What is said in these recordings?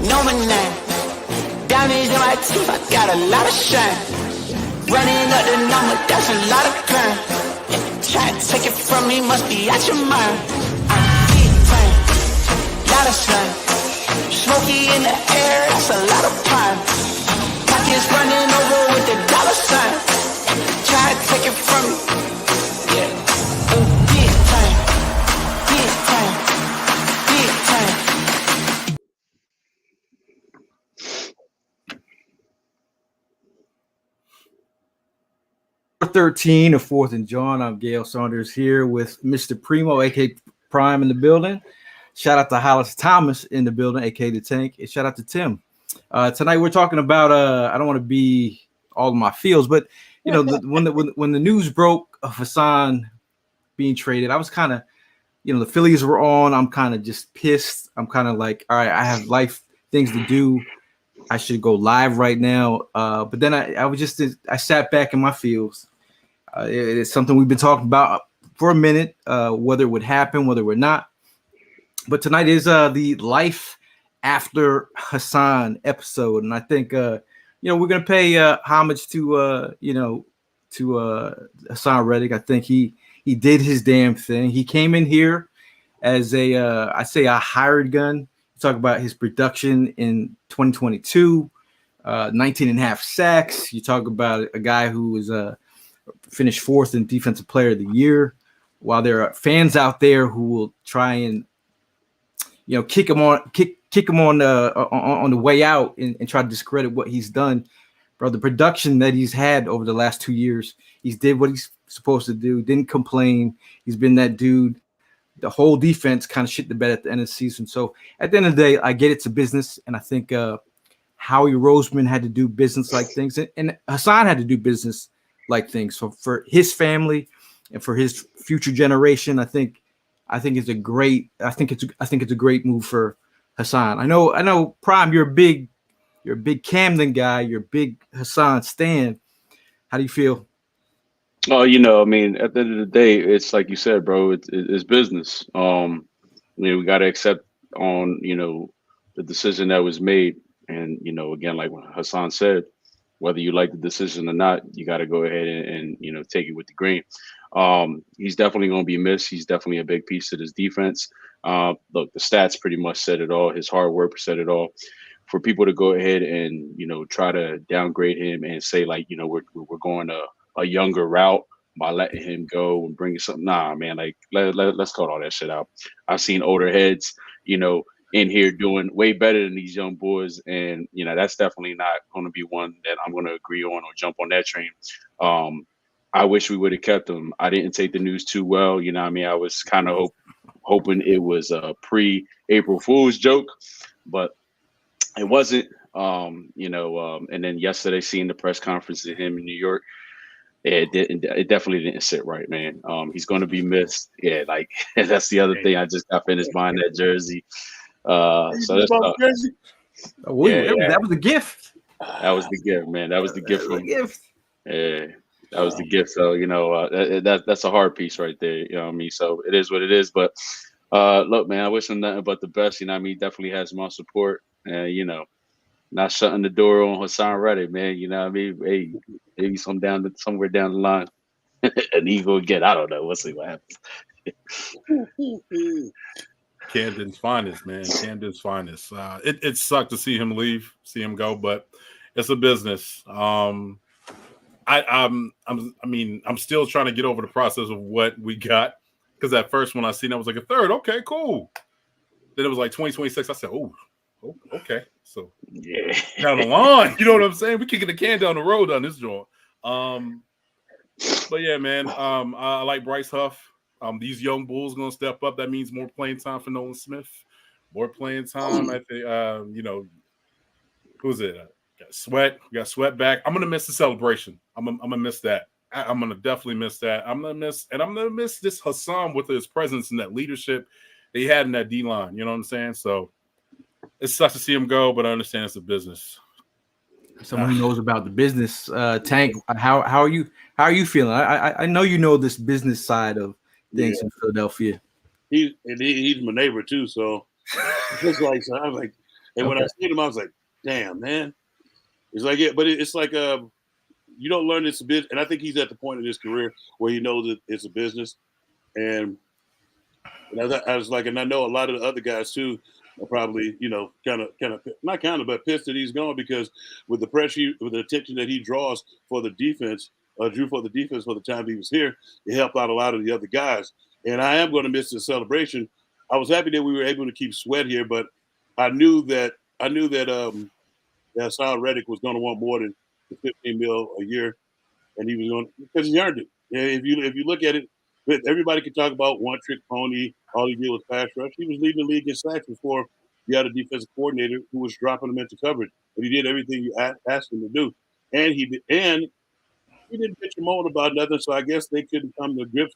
know my name. Diamonds in my teeth, I got a lot of shine. Running up the number, that's a lot of crime. Try to take it from me, must be out your mind. I'm big time, lot of slime. Smoky in the air, that's a lot of pine. Pockets running over with the dollar sign. Try to take it from me, yeah. Big time, big time, big time. 13 of 4th and Jawn. I'm Gail Saunders here with Mr. Primo, aka Prime, in the building. Shout out to Hollis Thomas in the building, aka the Tank, and shout out to Tim. Tonight we're talking about I don't want to be all of my feels, but you know, when the news broke of Haason being traded, I was kind of, you know, the Phillies were on. I'm kind of just pissed. I'm kind of like, all right, I have life things to do. I should go live right now. But then I sat back in my feels. It's something we've been talking about for a minute, whether it would happen, whether it would not. But tonight is the Life After Haason episode. And I think, you know, we're going to pay homage to, you know, to Haason Reddick. I think he did his damn thing. He came in here as I say a hired gun. Talk about his production in 2022, 19 and a half sacks. You talk about a guy who was finished 4th in Defensive Player of the Year. While there are fans out there who will try and, you know, kick him on the way out and try to discredit what he's done, bro. The production that he's had over the last 2 years, he's did what he's supposed to do. Didn't complain. He's been that dude. The whole defense kind of shit the bed at the end of the season. So at the end of the day, I get it's a business, and I think Howie Roseman had to do business like things, and Haason had to do business like things. So for his family and for his future generation, I think it's a great move for Haason. I know, Prime, you're a big Camden guy, you're a big Haason stan. How do you feel? Oh, you know, I mean, at the end of the day, it's like you said, bro. It's business. I mean, we got to accept on, you know, the decision that was made, and you know, again, like what Haason said, whether you like the decision or not, you got to go ahead and you know, take it with the grain. He's definitely going to be missed. He's definitely a big piece of this defense. Look, the stats pretty much said it all. His hard work said it all. For people to go ahead and, you know, try to downgrade him and say, like, you know, we're going a younger route by letting him go and bringing something. Nah, man, like let's cut all that shit out. I've seen older heads, you know, in here doing way better than these young boys, and you know, that's definitely not going to be one that I'm going to agree on or jump on that train. I wish we would have kept him. I didn't take the news too well, you know what I mean? I was kind of hoping it was a pre-April Fool's joke, but it wasn't. You know, and then yesterday seeing the press conference of him in New York, it definitely didn't sit right, man. He's going to be missed. Yeah, like that's the other thing. I just got finished buying that jersey. So that's that was a gift. That was the gift, man. That was the gift. Yeah, that was the gift. So you know, that's a hard piece right there. You know what I mean? So it is what it is. But look, man, I wish him nothing but the best. You know what I mean? He definitely has my support. You know, not shutting the door on Haason Reddick, man. You know what I mean? Hey, maybe somewhere down the line, an eagle again. I don't know. We'll see what happens. Camden's finest, man. Camden's finest. It sucked to see him leave, see him go, but it's a business. I mean, I'm still trying to get over the process of what we got, because at first when I seen it, I was like a third. Okay, cool. Then it was like 2026. I said, oh, okay. So yeah, down the line, you know what I'm saying? We kicking the can down the road on this joint. But yeah, man. I like Bryce Huff. These young bulls gonna step up. That means more playing time for Nolan Smith, more playing time. I think you know, who's it? We got Sweat back. I'm gonna miss the celebration. I'm gonna miss that. I'm gonna definitely miss that. I'm gonna miss this Haason with his presence and that leadership that he had in that D line. You know what I'm saying? So it sucks to see him go, but I understand it's a business. Someone who knows about the business. Tank, how are you feeling? I know you know this business side of things in Philadelphia. He's my neighbor too, so just like, so I'm like, And when I seen him, I was like, damn, man. It's like, yeah, but it's like you don't learn it's a business. And I think he's at the point in his career where he knows that it's a business. And I was like, and I know a lot of the other guys too are probably, kind of not kind of, but pissed that he's gone because with the pressure, with the attention that he draws for the defense, drew for the defense for the time he was here, it helped out a lot of the other guys. And I am going to miss the celebration. I was happy that we were able to keep Sweat here, but I knew that Haason Reddick was going to want more than the $15 million a year, and he was going because he earned it. And if you look at it, everybody can talk about one trick pony. All he did was pass rush. He was leading the league in sacks before you had a defensive coordinator who was dropping him into coverage. But he did everything you asked him to do, and he didn't bitch and moan about nothing. So I guess they couldn't come to grips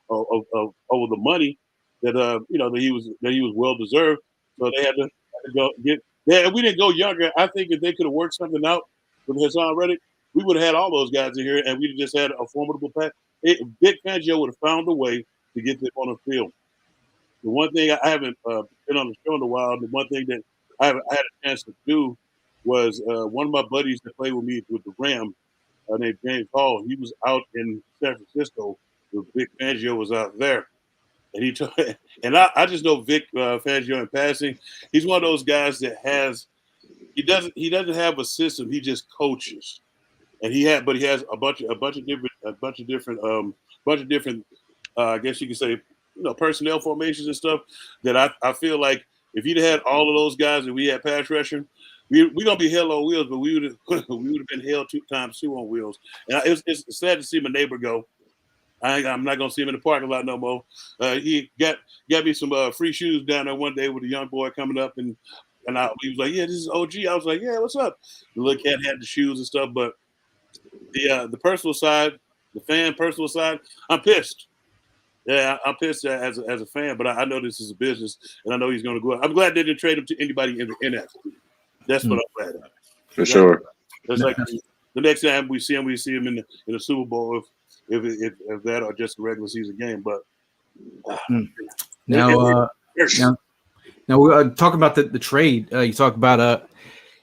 over the money that that he was well deserved. So they had to go get. Yeah, if we didn't go younger, I think if they could have worked something out with Haason Reddick, we would have had all those guys in here, and we'd have just had a formidable pack. Vic Fangio would have found a way to get them on the field. The one thing I haven't been on the show in a while, the one thing that I had a chance to do was one of my buddies that played with me with the Rams, named James Hall. He was out in San Francisco. Vic Fangio was out there. And I just know Vic Fangio in passing. He's one of those guys that he doesn't have a system. He just coaches, and he has a bunch of different I guess you could say personnel formations and stuff that I feel like if he'd had all of those guys and we had pass rushing, we're gonna be hell on wheels, but we would have been hell 2 times 2 on wheels. And it's sad to see my neighbor go. I'm not gonna see him in the parking lot no more. He got me some free shoes down there one day with a young boy coming up, and he was like, "Yeah, this is OG." I was like, "Yeah, what's up?" The little cat had the shoes and stuff, but the personal side, the fan personal side, I'm pissed. Yeah, I'm pissed as a fan, but I know this is a business, and I know he's gonna go. I'm glad they didn't trade him to anybody in the NFC. That's what I'm glad of. For sure. It's like the next time we see him in the Super Bowl if that or just a regular season game. But now we're talking about the trade. You talk about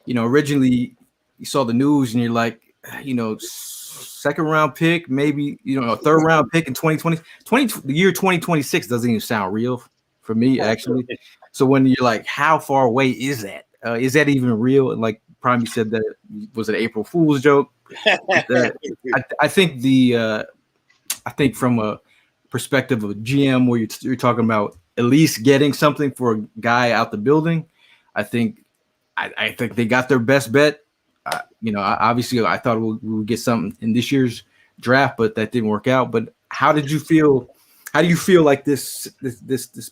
originally you saw the news and you're like, second round pick, maybe a third round pick in 2020. The year 2026 doesn't even sound real for me actually. So when you're like, how far away is that? Is that even real? And like Prime, you said that was an April Fool's joke. I think from a perspective of a GM where you're talking about at least getting something for a guy out the building, I think they got their best bet. Obviously I thought we would get something in this year's draft, but that didn't work out. But how did you feel? How do you feel like this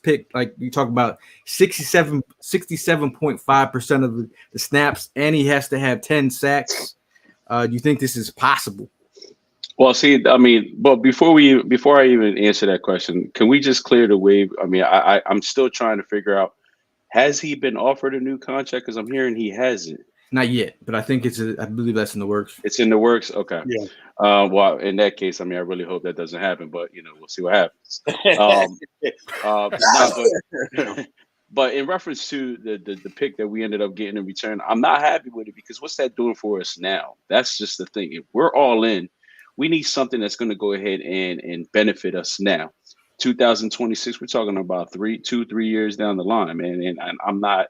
pick? Like you talk about 67.5% of the snaps, and he has to have 10 sacks. Do you think this is possible? Well, see, I mean, but before I even answer that question, can we just clear the way? I mean, I'm still trying to figure out, has he been offered a new contract? Because I'm hearing he hasn't. Not yet, but I think I believe that's in the works. It's in the works. Okay. Yeah. Well, in that case, I mean, I really hope that doesn't happen, but we'll see what happens. But in reference to the pick that we ended up getting in return, I'm not happy with it because what's that doing for us now? That's just the thing. If we're all in, we need something that's going to go ahead and benefit us now. 2026, we're talking about 3 years down the line, man. And I'm not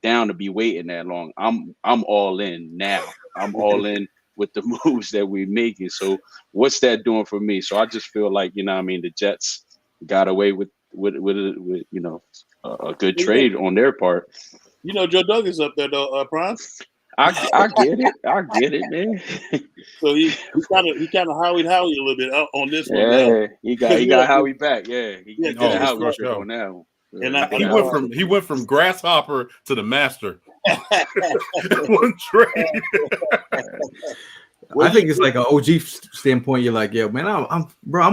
down to be waiting that long. I'm all in now. I'm all in with the moves that we're making. So what's that doing for me? So I just feel like, the Jets got away with a good trade on their part. Joe Douglas up there though, Prime. I get it, man. So he kind of Howie a little bit on this one. Yeah, he got Howie back. Yeah, he got Howie on that one. And he went from grasshopper to the master. One trade. I think it's like an OG standpoint. You're like, yo, man, I'm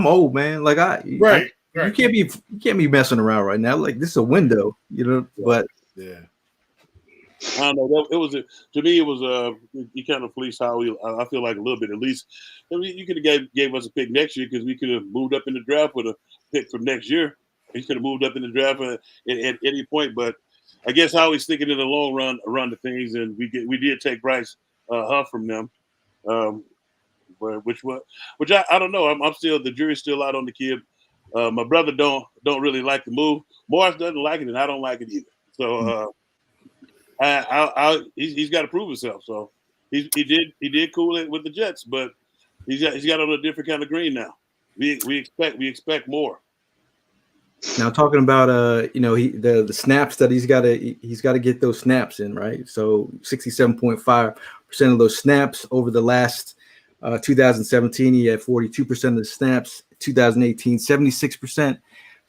old, man. Like right. You can't be messing around right now. Like this is a window, But yeah. I don't know. To me, it was you kind of fleeced Howie. I feel like a little bit at least. I mean, you could have gave us a pick next year because we could have moved up in the draft with a pick from next year. He could have moved up in the draft at any point, but I guess how he's thinking in the long run to things, and we did take Bryce Huff from them, which I don't know. I'm still, the jury's still out on the kid. My brother don't really like the move. Morris doesn't like it, and I don't like it either. So he's got to prove himself. So he did cool it with the Jets, but he's got on a different kind of green now. We expect more. Now talking about the snaps that he's got to get those snaps in, right? So 67.5% of those snaps over the last 2017, he had 42% of the snaps. 2018, 76%.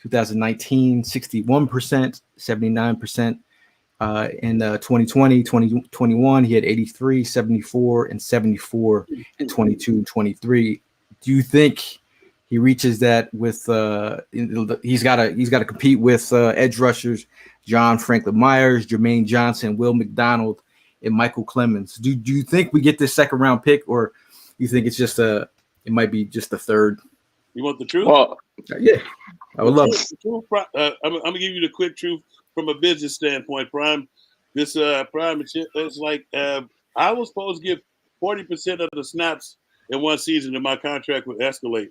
2019, 61%, 79%. In 2020, 2021, he had 83, 74, and 74 in 22 and 23. Do you think he reaches that with he's got to compete with edge rushers John Franklin Myers, Jermaine Johnson, Will McDonald, and Michael Clemens? Do you think we get this second round pick, or you think it's just it might be just the third? You want the truth? Well, yeah, I would love it. I'm gonna give you the quick truth from a business standpoint. Prime, this Prime, it's like I was supposed to give 40% of the snaps in one season, and my contract would escalate.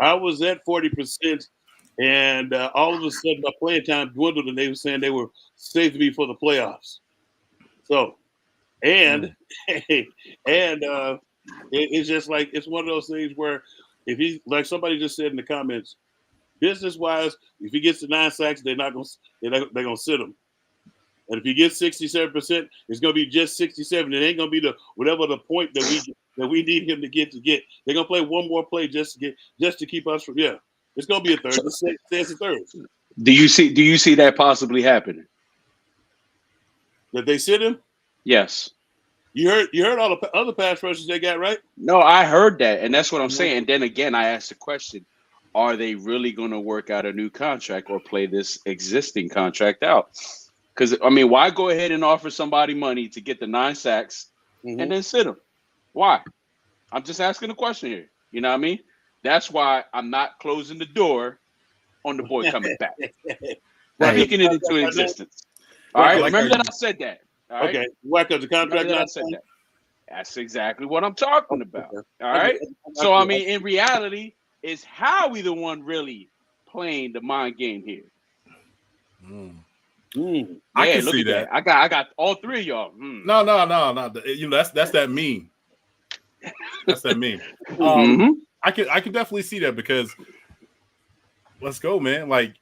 I was at 40%, and all of a sudden my playing time dwindled, and they were saying they were saving me for the playoffs. So, it's just like, it's one of those things where if he, like somebody just said in the comments, business wise, if he gets to 9 sacks, they're gonna sit him. And if he gets 67%, it's gonna be just 67. It ain't gonna be whatever the point that we need him to get. They're gonna play one more play just to keep us from. Yeah, it's gonna be a third. It's a third. Do you see that possibly happening? That they sit him? Yes. You heard all the other pass rushes they got, right? No, I heard that, and that's what I'm saying. And then again, I asked the question: are they really going to work out a new contract or play this existing contract out? Because I mean, why go ahead and offer somebody money to get the 9 sacks and then sit them? Why? I'm just asking a question here. You know what I mean? That's why I'm not closing the door on the boy coming back. Speaking it into existence. All right, remember that I said that. All right? Okay, whack up the contract. I said that. That's exactly what I'm talking about. All right. So I mean, in reality, is Howie the one really playing the mind game here? I can see that. I got all three of y'all. No. You know, that's that meme. That's that meme. I can definitely see that, because let's go, man. Like,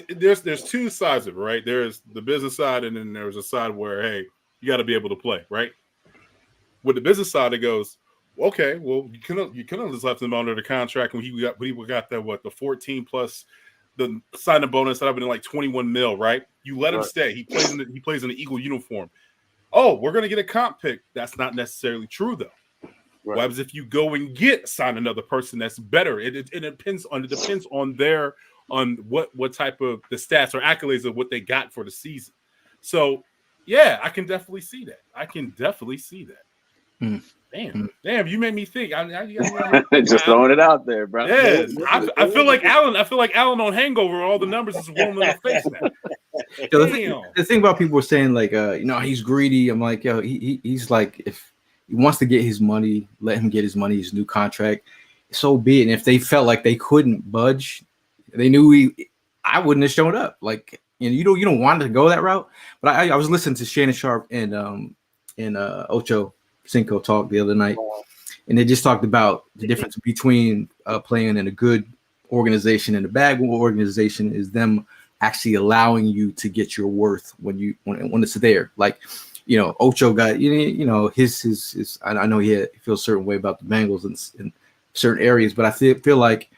there's two sides of it, right? There's the business side, and then there's a side where, hey, you got to be able to play, right? With the business side, it goes, okay, well, you couldn't have just left him under the contract when he got that, the 14 plus the signing bonus that I've been like 21 mil, right? You let him stay. He plays in the Eagle uniform. Oh, we're gonna get a comp pick. That's not necessarily true, though. Right. What happens if you go and sign another person that's better? It depends on their what type of the stats or accolades of what they got for the season. So yeah, I can definitely see that. Damn, you made me think. Just throwing it out there, bro. Yes, I feel like Allen on Hangover. All the numbers is rolling in the face now. The thing about people saying like, he's greedy. I'm like, yo, he's like, if he wants to get his money, let him get his money, his new contract. So be it. And if they felt like they couldn't budge, they knew I wouldn't have shown up. Like, you don't want to go that route. But I was listening to Shannon Sharp and Ocho Cinco talk the other night, and they just talked about the difference between playing in a good organization and a bad organization is them actually allowing you to get your worth when it's there. Like, Ocho got his I know he feels a certain way about the Bengals in certain areas, but I feel like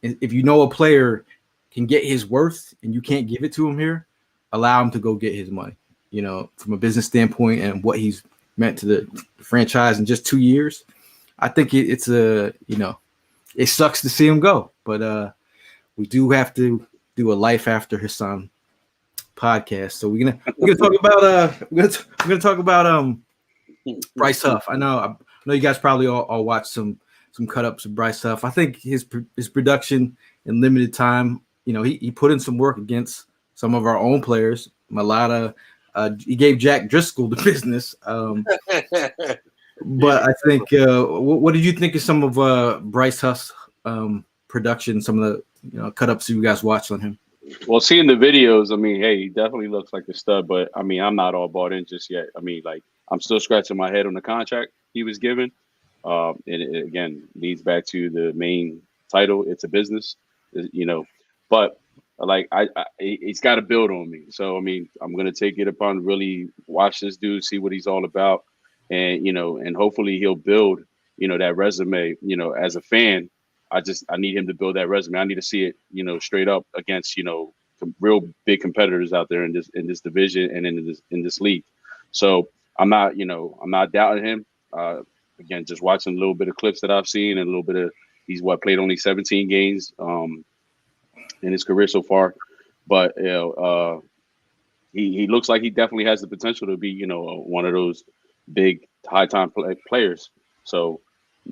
if a player can get his worth and you can't give it to him here, allow him to go get his money. From a business standpoint and what he's meant to the franchise in just 2 years, I think it sucks to see him go, but we do have to do a Life After Haason podcast. So we're gonna talk about Bryce Huff. I know you guys probably all watched some cut ups of Bryce Huff. I think his production in limited time, he put in some work against some of our own players. Malata, he gave Jack Driscoll the business. But I think, what did you think of some of Bryce Huff's production? Some of the cut ups you guys watched on him. Well, seeing the videos, I mean, hey, he definitely looks like a stud. But I mean, I'm not all bought in just yet. I mean, like, I'm still scratching my head on the contract he was given. And it, again, leads back to the main title. It's a business, But like, he's got to build on me. So I mean, I'm gonna take it upon really watch this dude, see what he's all about, and and hopefully he'll build that resume. As a fan, I need him to build that resume. I need to see it straight up against some real big competitors out there in this division and in this league. So I'm not doubting him. Again, just watching a little bit of clips that I've seen and a little bit of he's played only 17 games in his career so far, but he looks like he definitely has the potential to be one of those big high time players. So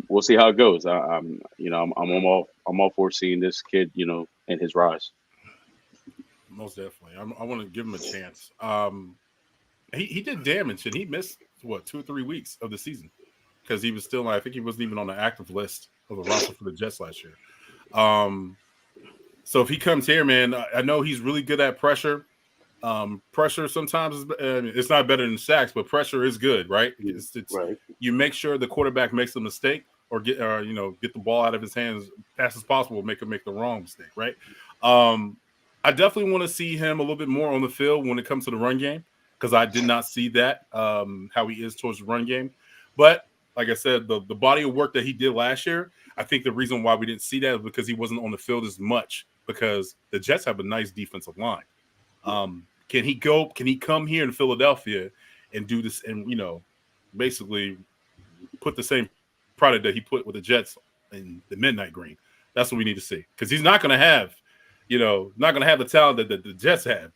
we'll see how it goes. I'm all for seeing this kid in his rise. Most definitely, I want to give him a chance. He did damage and he missed 2 or 3 weeks of the season because he was still, I think he wasn't even on the active list of the roster for the Jets last year. So if he comes here, man, I know he's really good at pressure. Pressure sometimes it's not better than sacks, but pressure is good, right? It's right. You make sure the quarterback makes a mistake or get the ball out of his hands as fast as possible, make him make the wrong mistake, right? I definitely want to see him a little bit more on the field when it comes to the run game because I did not see that how he is towards the run game. But like I said, the body of work that he did last year, I think the reason why we didn't see that is because he wasn't on the field as much because the Jets have a nice defensive line. Can he come here in Philadelphia and do this and, basically put the same product that he put with the Jets in the midnight green? That's what we need to see because he's not going to have, the talent that the Jets have.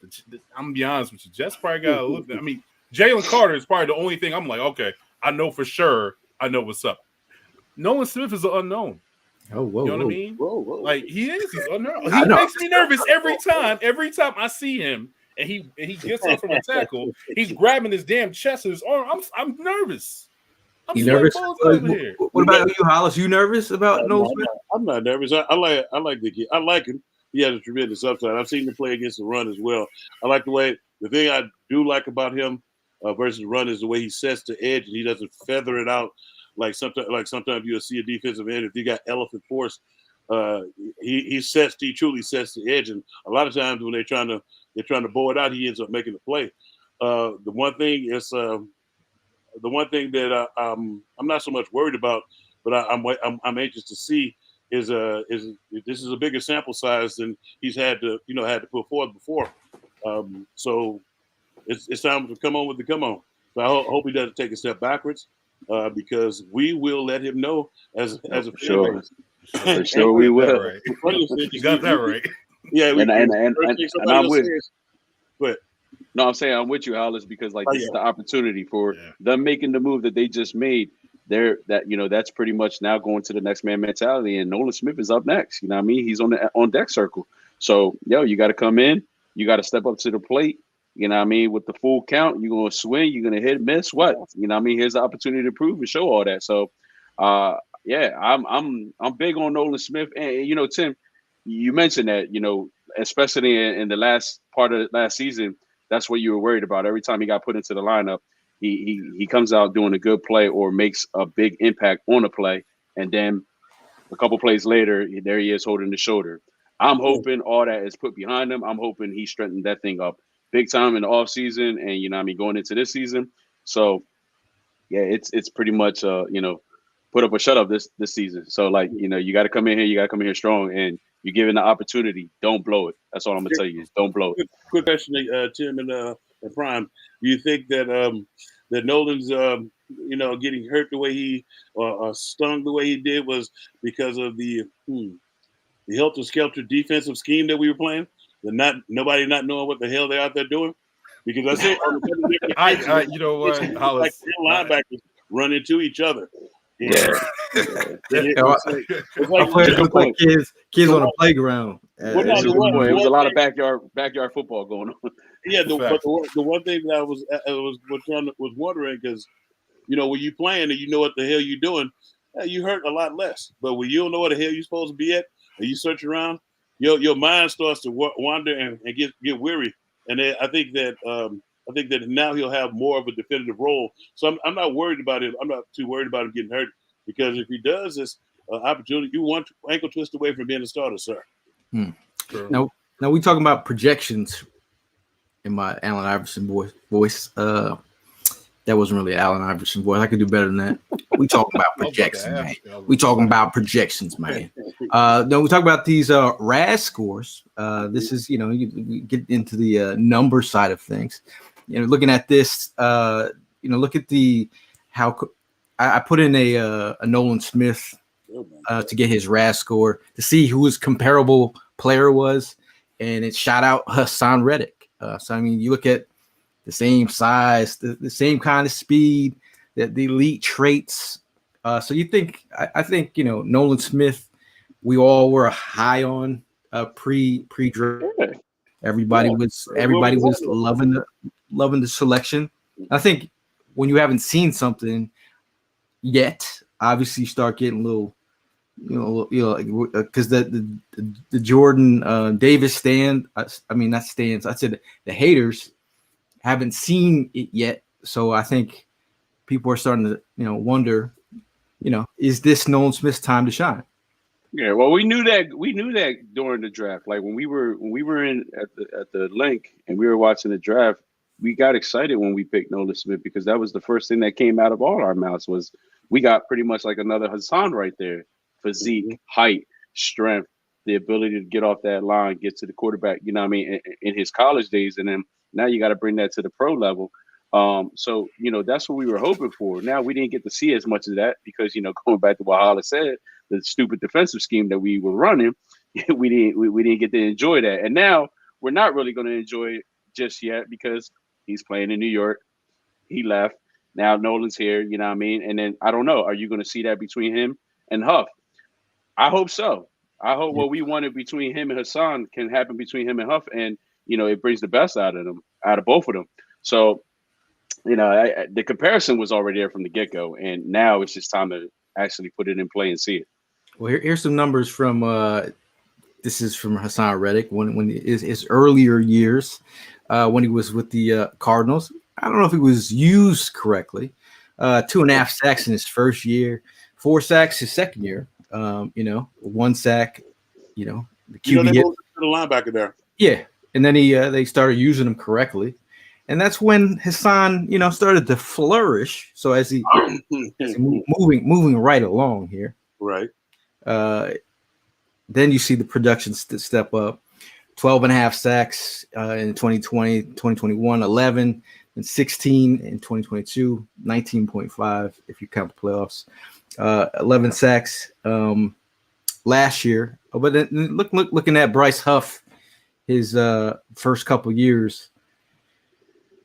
I'm going to be honest with you. Jets probably got a little bit. I mean, Jalen Carter is probably the only thing I'm like, okay, I know for sure. I know what's up. Nolan Smith is an unknown. Oh, whoa, you know whoa. what I mean? Whoa. Like he's unknown. He makes me nervous every time. Every time I see him and he gets up from a tackle, he's grabbing his damn chest and his arm. I'm nervous. You nervous? Over here. What about you, Hollis? You nervous about Nolan Smith? I'm not nervous. I like the kid. I like him. He has a tremendous upside. I've seen him play against the run as well. I like the thing I do like about him versus run is the way he sets the edge and he doesn't feather it out like sometimes you'll see a defensive end if he got elephant force. He truly sets the edge, and a lot of times when they're trying to bow it out, he ends up making the play. The one thing that I'm not so much worried about, but I'm anxious to see is this is a bigger sample size than he's had to put forth before. So it's time to come on. So I hope he doesn't take a step backwards because we will let him know as a sure. fan base. For sure we will. Right. You got that right. Yeah, and I'm with. But no, I'm saying I'm with you, Hollis, because this is the opportunity for them making the move that they just made. That's pretty much now going to the next man mentality, and Nolan Smith is up next. You know what I mean? He's on deck circle. So you got to come in. You got to step up to the plate. You know what I mean? With the full count, you're going to swing, you're going to hit, miss, what? You know what I mean? Here's the opportunity to prove and show all that. So, I'm big on Nolan Smith. And, Tim, you mentioned that, especially in the last part of last season, that's what you were worried about. Every time he got put into the lineup, he comes out doing a good play or makes a big impact on a play. And then a couple plays later, there he is holding the shoulder. I'm hoping all that is put behind him. I'm hoping he strengthened that thing up big time in the offseason and, going into this season. So, it's pretty much, put up or shut up this season. So, you got to come in here. You got to come in here strong. And you're given the opportunity. Don't blow it. That's all I'm going to tell you. Don't blow it. Quick question, Tim and Prime. Do you think that that Nolan's, getting hurt the way he stung the way he did was because of the helter-skelter defensive scheme that we were playing? Nobody not knowing what the hell they're out there doing? Because I said, you know what, Hollis, like linebackers run into each other. Kids on the playground. Well, That's no, a the good one, point. the It was a one lot thing, of backyard football going on. yeah. Facts. The one thing that I was wondering because when you playing and you know what the hell you're doing, you hurt a lot less. But when you don't know what the hell you're supposed to be at, and you search around, your mind starts to wander and get weary. And then I think that now he'll have more of a definitive role. So I'm not worried about it. I'm not too worried about him getting hurt because if he does this opportunity, you want ankle twist away from being a starter, sir. True. Now we talking about projections in my Allen Iverson voice. That wasn't really Allen Iverson voice. I could do better than that. We talking about I was about to projections, man. ask you. We talking about projections, man. No, we talk about these RAS scores. This is, we get into the number side of things. Looking at this, look at I put in a Nolan Smith to get his RAS score to see who his comparable player was, and it shot out Haason Reddick. So I mean, you look at the same size, the same kind of speed, the elite traits. So you think, I think, Nolan Smith, we all were high on pre-draft. Everybody was loving the selection. I think when you haven't seen something yet, obviously you start getting a little, because the Jordan Davis not stands. I said the haters haven't seen it yet, so I think people are starting to wonder, is this Nolan Smith's time to shine? Yeah, well, we knew that during the draft. Like when we were in at the link and we were watching the draft, we got excited when we picked Nolan Smith because that was the first thing that came out of all our mouths was we got pretty much like another Haason right there. Physique, height, strength, the ability to get off that line, get to the quarterback, in his college days. And then now you got to bring that to the pro level. So, that's what we were hoping for. Now we didn't get to see as much of that because, going back to what Hollis said, the stupid defensive scheme that we were running, we didn't get to enjoy that. And now we're not really going to enjoy it just yet because he's playing in New York. He left. Now Nolan's here, And then I don't know. Are you going to see that between him and Huff? I hope so. I hope what we wanted between him and Haason can happen between him and Huff, and it brings the best out of both of them. So, the comparison was already there from the get go, and now it's just time to actually put it in play and see it. Well, here's some numbers from this is from Haason Reddick when his earlier years when he was with the Cardinals. I don't know if he was used correctly. 2.5 sacks in his first year, 4 sacks his second year. 1 sack. The QB they hit. moved to the linebacker there. Yeah, and then they started using him correctly, and that's when Haason started to flourish. So as he moving right along here, right. Then you see the production step up. 12.5 sacks in 2020, 2021, 11 and 16 in 2022, 19.5 if you count the playoffs. 11 sacks last year. But then looking at Bryce Huff, his first couple years,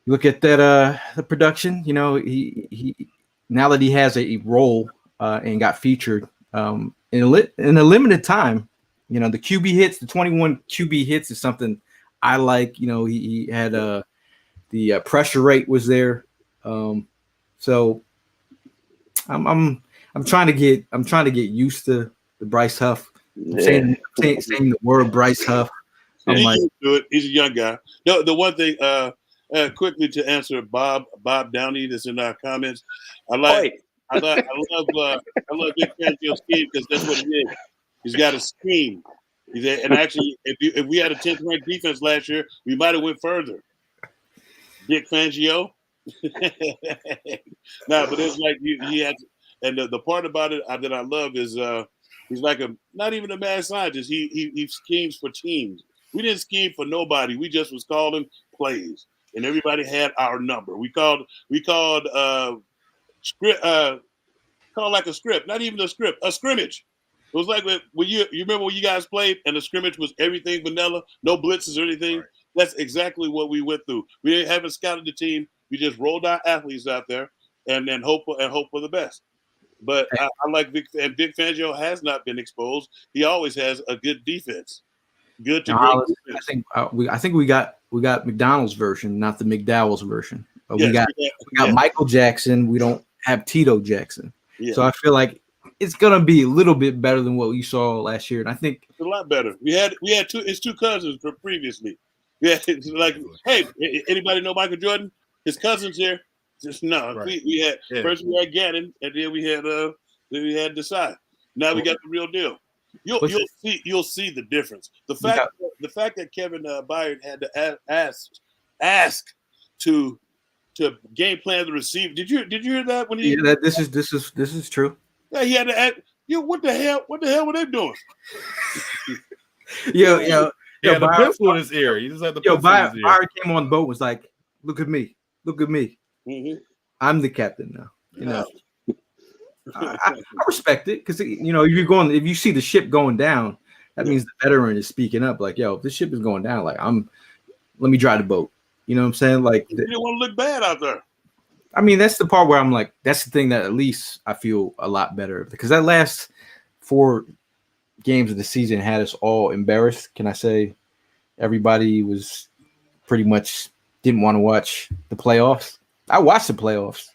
you look at that the production. He now that he has a role and got featured in a limited time. The QB hits, the 21 QB hits is something I like. He had the pressure rate was there. So I'm trying to get used to the Bryce Huff. I'm saying the word Bryce Huff. He's used to it. He's a young guy. The one thing, quickly to answer Bob Downey that's in our comments. I love Big Fangio's scheme because that's what it is. He's got a scheme. And actually, if we had a 10th ranked defense last year, we might have went further. Dick Fangio. No, but it's like he had, and the part about it that I love is he's like not even a mad scientist. He schemes for teams. We didn't scheme for nobody. We just was calling plays, and everybody had our number. We called script, called like a script, not even a script, a scrimmage. It was like when you remember when you guys played and the scrimmage was everything vanilla, no blitzes or anything. Right. That's exactly what we went through. We haven't scouted the team. We just rolled our athletes out there and then hope for the best. But I like Vic Fangio has not been exposed. He always has a good defense. Good to Now, great. Hollis, I think we got McDonald's version, not the McDowell's version. But we got Michael Jackson. We don't have Tito Jackson. Yeah. So I feel like it's gonna be a little bit better than what we saw last year, and I think it's a lot better. We had his two cousins previously. Yeah, it's like, hey, anybody know Michael Jordan? His cousins here. Just no. Right. We had first we had Gannon, and then we had Desai. Now we got the real deal. You'll see the difference. The fact that Kevin Byard had to ask to game plan the receiver. Did you hear that when he? Yeah, this is true. Yeah, he had to ask. What the hell were they doing? The pencil in his ear. He just had the pencil in his ear. Byard came on the boat, was like, look at me. Mm-hmm. I'm the captain now. You know. I respect it because if you see the ship going down, that means the veteran is speaking up. Like, yo, if this ship is going down, like let me drive the boat. You know what I'm saying? Like, you didn't want to look bad out there. I mean, that's the part where I'm like, that's the thing that at least I feel a lot better because that last 4 games of the season had us all embarrassed. Can I say everybody was pretty much didn't want to watch the playoffs? I watched the playoffs.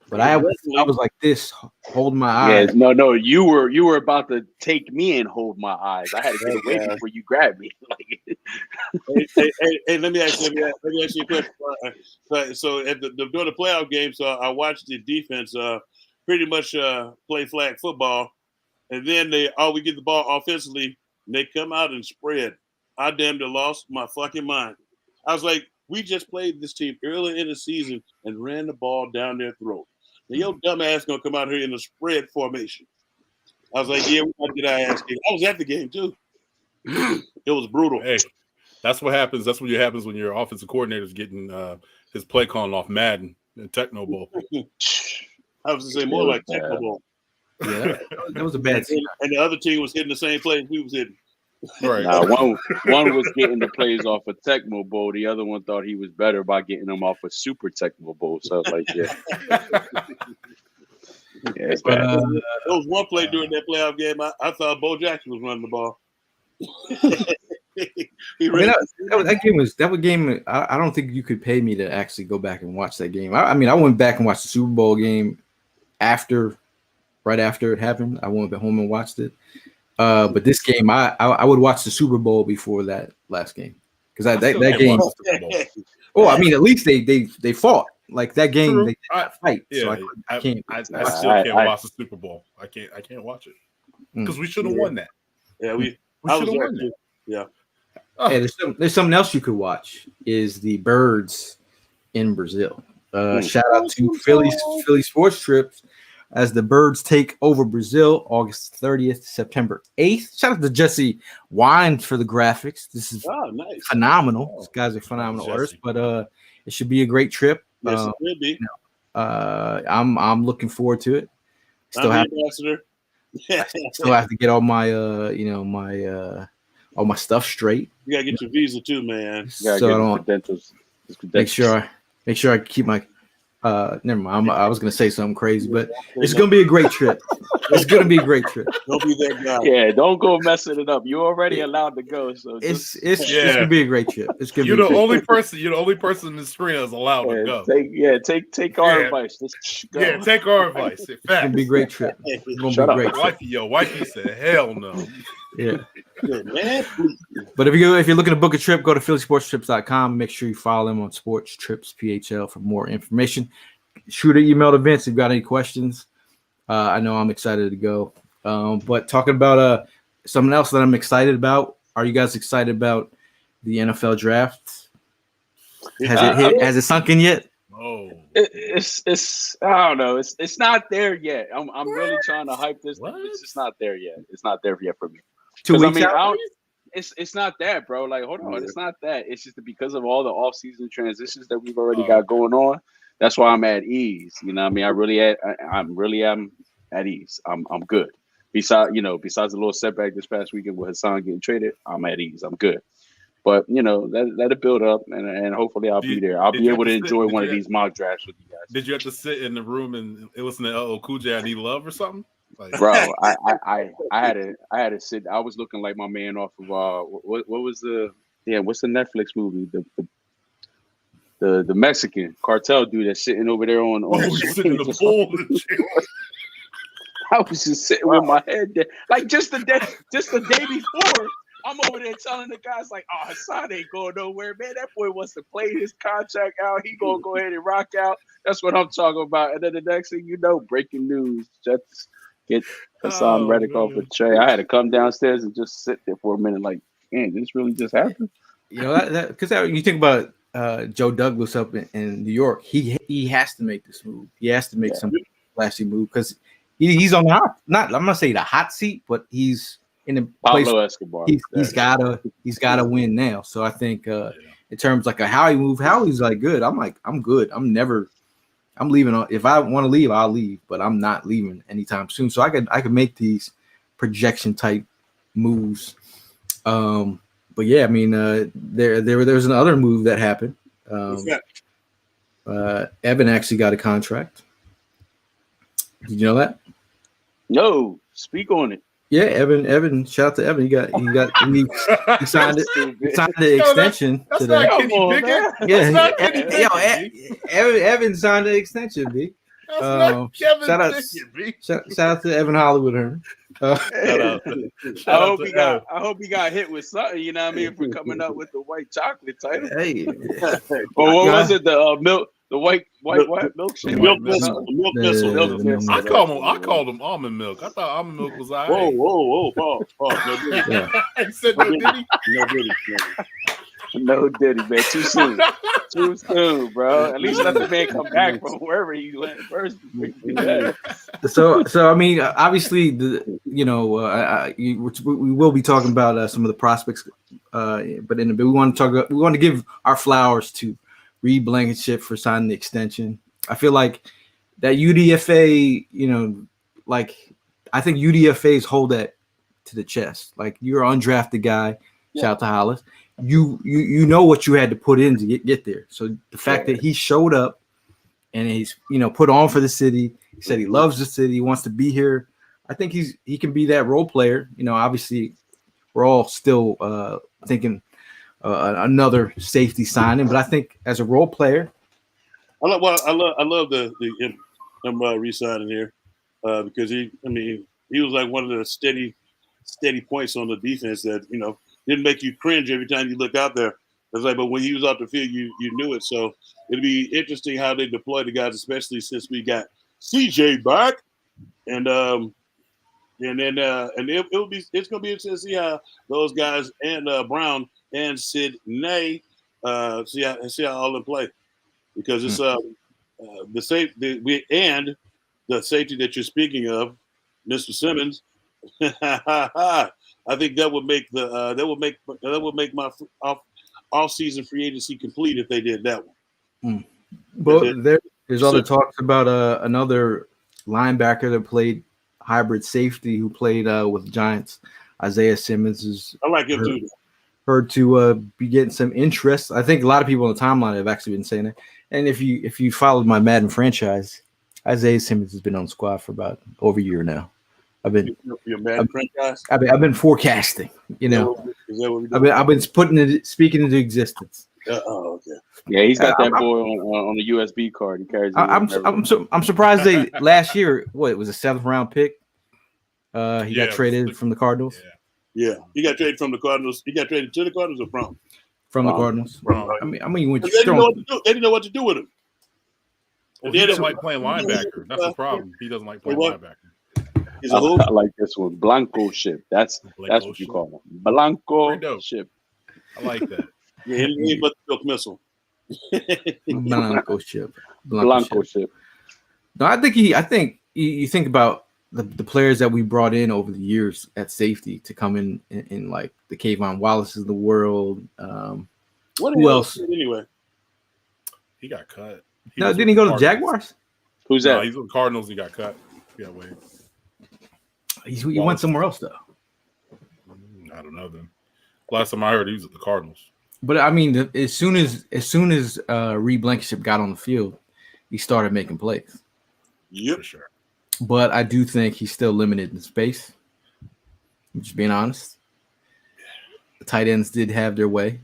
But I was like this, holding my eyes. Yeah, no, you were about to take me and hold my eyes. I had to get away before you grabbed me. Hey, let me ask you a question. So at during the playoff game, so I watched the defense pretty much play flag football, and then we get the ball offensively, and they come out and spread. I damn near lost my fucking mind. I was like, we just played this team early in the season and ran the ball down their throat. Now, your dumb ass gonna come out here in a spread formation. I was like, yeah, we gotta get our ass kicked. I was at the game too. It was brutal. Hey, that's what happens. That's what happens when your offensive coordinator is getting his play calling off Madden and Techno Bowl. I was to say more like Techno Bowl. Yeah, that was a bad team. And the other team was hitting the same place we was hitting. Right. One was getting the plays off of Tecmo Bowl. The other one thought he was better by getting them off of Super Tecmo Bowl. So like, yeah. It's bad. There was one play during that playoff game. I thought Bo Jackson was running the ball. That game. I don't think you could pay me to actually go back and watch that game. I mean, I went back and watched the Super Bowl game right after it happened. I went home and watched it. But this game, I would watch the Super Bowl before that last game because that game. Oh, I mean, at least they fought like that game. True. They did fight. Yeah, so I can't. I still can't watch the Super Bowl. I can't watch it because we should have won that. Yeah, we should have won that. Yeah. Hey, there's something else you could watch. Is the birds in Brazil? Shout out to Philly Sports Trips. As the Birds take over Brazil, August 30th, September 8th. Shout out to Jesse Wine for the graphics. This is nice. Phenomenal. This guy's a phenomenal artist, but it should be a great trip. Yes, it will be. I'm looking forward to it. Still have to get all my all my stuff straight. You gotta get your visa too, man. So I don't make sure I keep my. Never mind. I was gonna say something crazy, but it's gonna be a great trip. It's gonna be a great trip. Don't be that guy. Yeah, don't go messing it up. You're already allowed to go, so it's gonna be a great trip. It's gonna. You're the only person in the stream that's allowed to go. Take our advice. Just go. Yeah, take our advice. It's gonna be a great trip. It's gonna be a great trip. Wifey said, "Hell no." Yeah. But if you're looking to book a trip, go to phillysportstrips.com. Make sure you follow them on Sports Trips PHL for more information. Shoot an email to Vince if you've got any questions. I know I'm excited to go. But talking about something else that I'm excited about. Are you guys excited about the NFL draft? Has it sunk in yet? Oh, it's I don't know. It's not there yet. I'm really trying to hype this. It's just not there yet. It's not there yet for me. 2 weeks out? It's not that, bro. Like, hold on. It's not that. It's just because of all the off-season transitions that we've already got going on. That's why I'm at ease. You know what I mean? I really am at ease. I'm good. Besides the little setback this past weekend with Haason getting traded, I'm at ease. I'm good. But let it build up, and hopefully I'll be there. I'll be able to enjoy one of these mock drafts with you guys. Did you have to sit in the room and listen to LL Cool J, I Need Love or something? Like, bro. I had to sit. I was looking like my man off of what was the what's the Netflix movie the Mexican cartel dude that's sitting over there on the he's sitting in the just pool. And shit. I was just sitting with my head there, like just the day before. I'm over there telling the guys like, "Oh, Haason ain't going nowhere, man. That boy wants to play his contract out. He gonna go ahead and rock out." That's what I'm talking about. And then the next thing you know, breaking news: Jets get Haason Reddick off a tray. I had to come downstairs and just sit there for a minute, like, "Man, this really just happened?" You know that because you think about Joe Douglas up in New York, he has to make this move. He has to make some flashy move because he's on the hot. Not I'm gonna say the hot seat, but he's in a place. Pablo Escobar. He's gotta win now. So I think in terms like a Howie move, Howie's like good. I'm like I'm good. I'm leaving. If I want to leave, I'll leave, but I'm not leaving anytime soon. So I could make these projection type moves. But yeah, I mean, there's another move that happened. Evan actually got a contract. Did you know that? No, speak on it. Yeah, Evan. Shout out to Evan. He signed it. He signed the extension That's today. not Kenny Pickett. Yeah, That's not Kenny Pickett. Evan signed the extension, B. That's not Kevin shout Pickett, Shout out to Evan Hollywood. I hope he got hit with something. You know what I mean? For coming up with the white chocolate title. Hey, or what was it? The milk. The white milkshake. Milk missile. I called him almond milk. I thought almond milk was all right. Whoa, Paul. No Diddy. He said no Diddy? No Diddy. No Diddy, man. Too soon. Too soon, bro. At least let the man come back from wherever he went first. So I mean, obviously, we will be talking about some of the prospects, but in a bit, we want to give our flowers to Reed Blankenship for signing the extension. I feel like that UDFA, I think UDFAs hold that to the chest. Like you're an undrafted guy. Yeah. Shout out to Hollis. You know what you had to put in to get there. So the fact that he showed up and he's put on for the city, he said he loves the city, he wants to be here. I think he can be that role player. Obviously we're all still thinking another safety signing, but I think as a role player, I love the him re-signing here because he was like one of the steady points on the defense that didn't make you cringe every time you look out there. It's like, but when he was off the field, you knew it. So it'll be interesting how they deploy the guys, especially since we got CJ back, and it's gonna be interesting to see how those guys and Brown and Sidney see how all in play, because it's the safety that you're speaking of, Mr. Simmons. I think that would make my off-season free agency complete if they did that one. But there's other talks about another linebacker that played hybrid safety who played with Giants. Isaiah Simmons is. I like him too. Heard to be getting some interest. I think a lot of people on the timeline have actually been saying it. And if you followed my Madden franchise, Isaiah Simmons has been on the squad for about over a year now. I've been forecasting. I've been speaking into existence. Okay. Yeah, he's got that boy on the USB card. He carries. I'm surprised they last year. It was a 7th round pick. He got traded from the Cardinals. Yeah, he got traded from the Cardinals. He got traded to the Cardinals or from the Cardinals. I mean, when they didn't know what to do with him. Well, he doesn't like playing linebacker. That's the problem. He doesn't like playing linebacker. I like this one, Blankenship. That's what you call him, Blankenship. I like that. Yeah, he but the milk missile. Blankenship. No, I think you think about the players that we brought in over the years at safety to come in like the Kayvon Wallace's of the world. Who else? Anyway, he got cut. Didn't he go to the Jaguars? Who's that? No, he's with the Cardinals. He got cut. He got waived. He went somewhere else though. I don't know. Then last time I heard, he was at the Cardinals. But I mean, as soon as Reed Blankenship got on the field, he started making plays. Yep, for sure. but I do think he's still limited in space. I'm just being honest. The tight ends did have their way.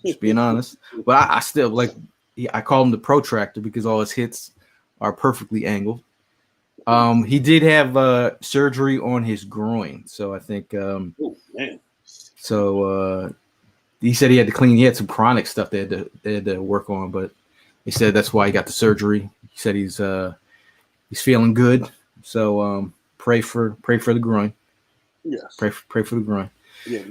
Just being honest. But I still like. I call him the protractor because all his hits are perfectly angled. He did have surgery on his groin, so I think. Oh man. So he said he had to clean. He had some chronic stuff they had to work on, but he said that's why he got the surgery. He said he's feeling good. So pray for the groin. Yes. Pray for the groin. Yeah.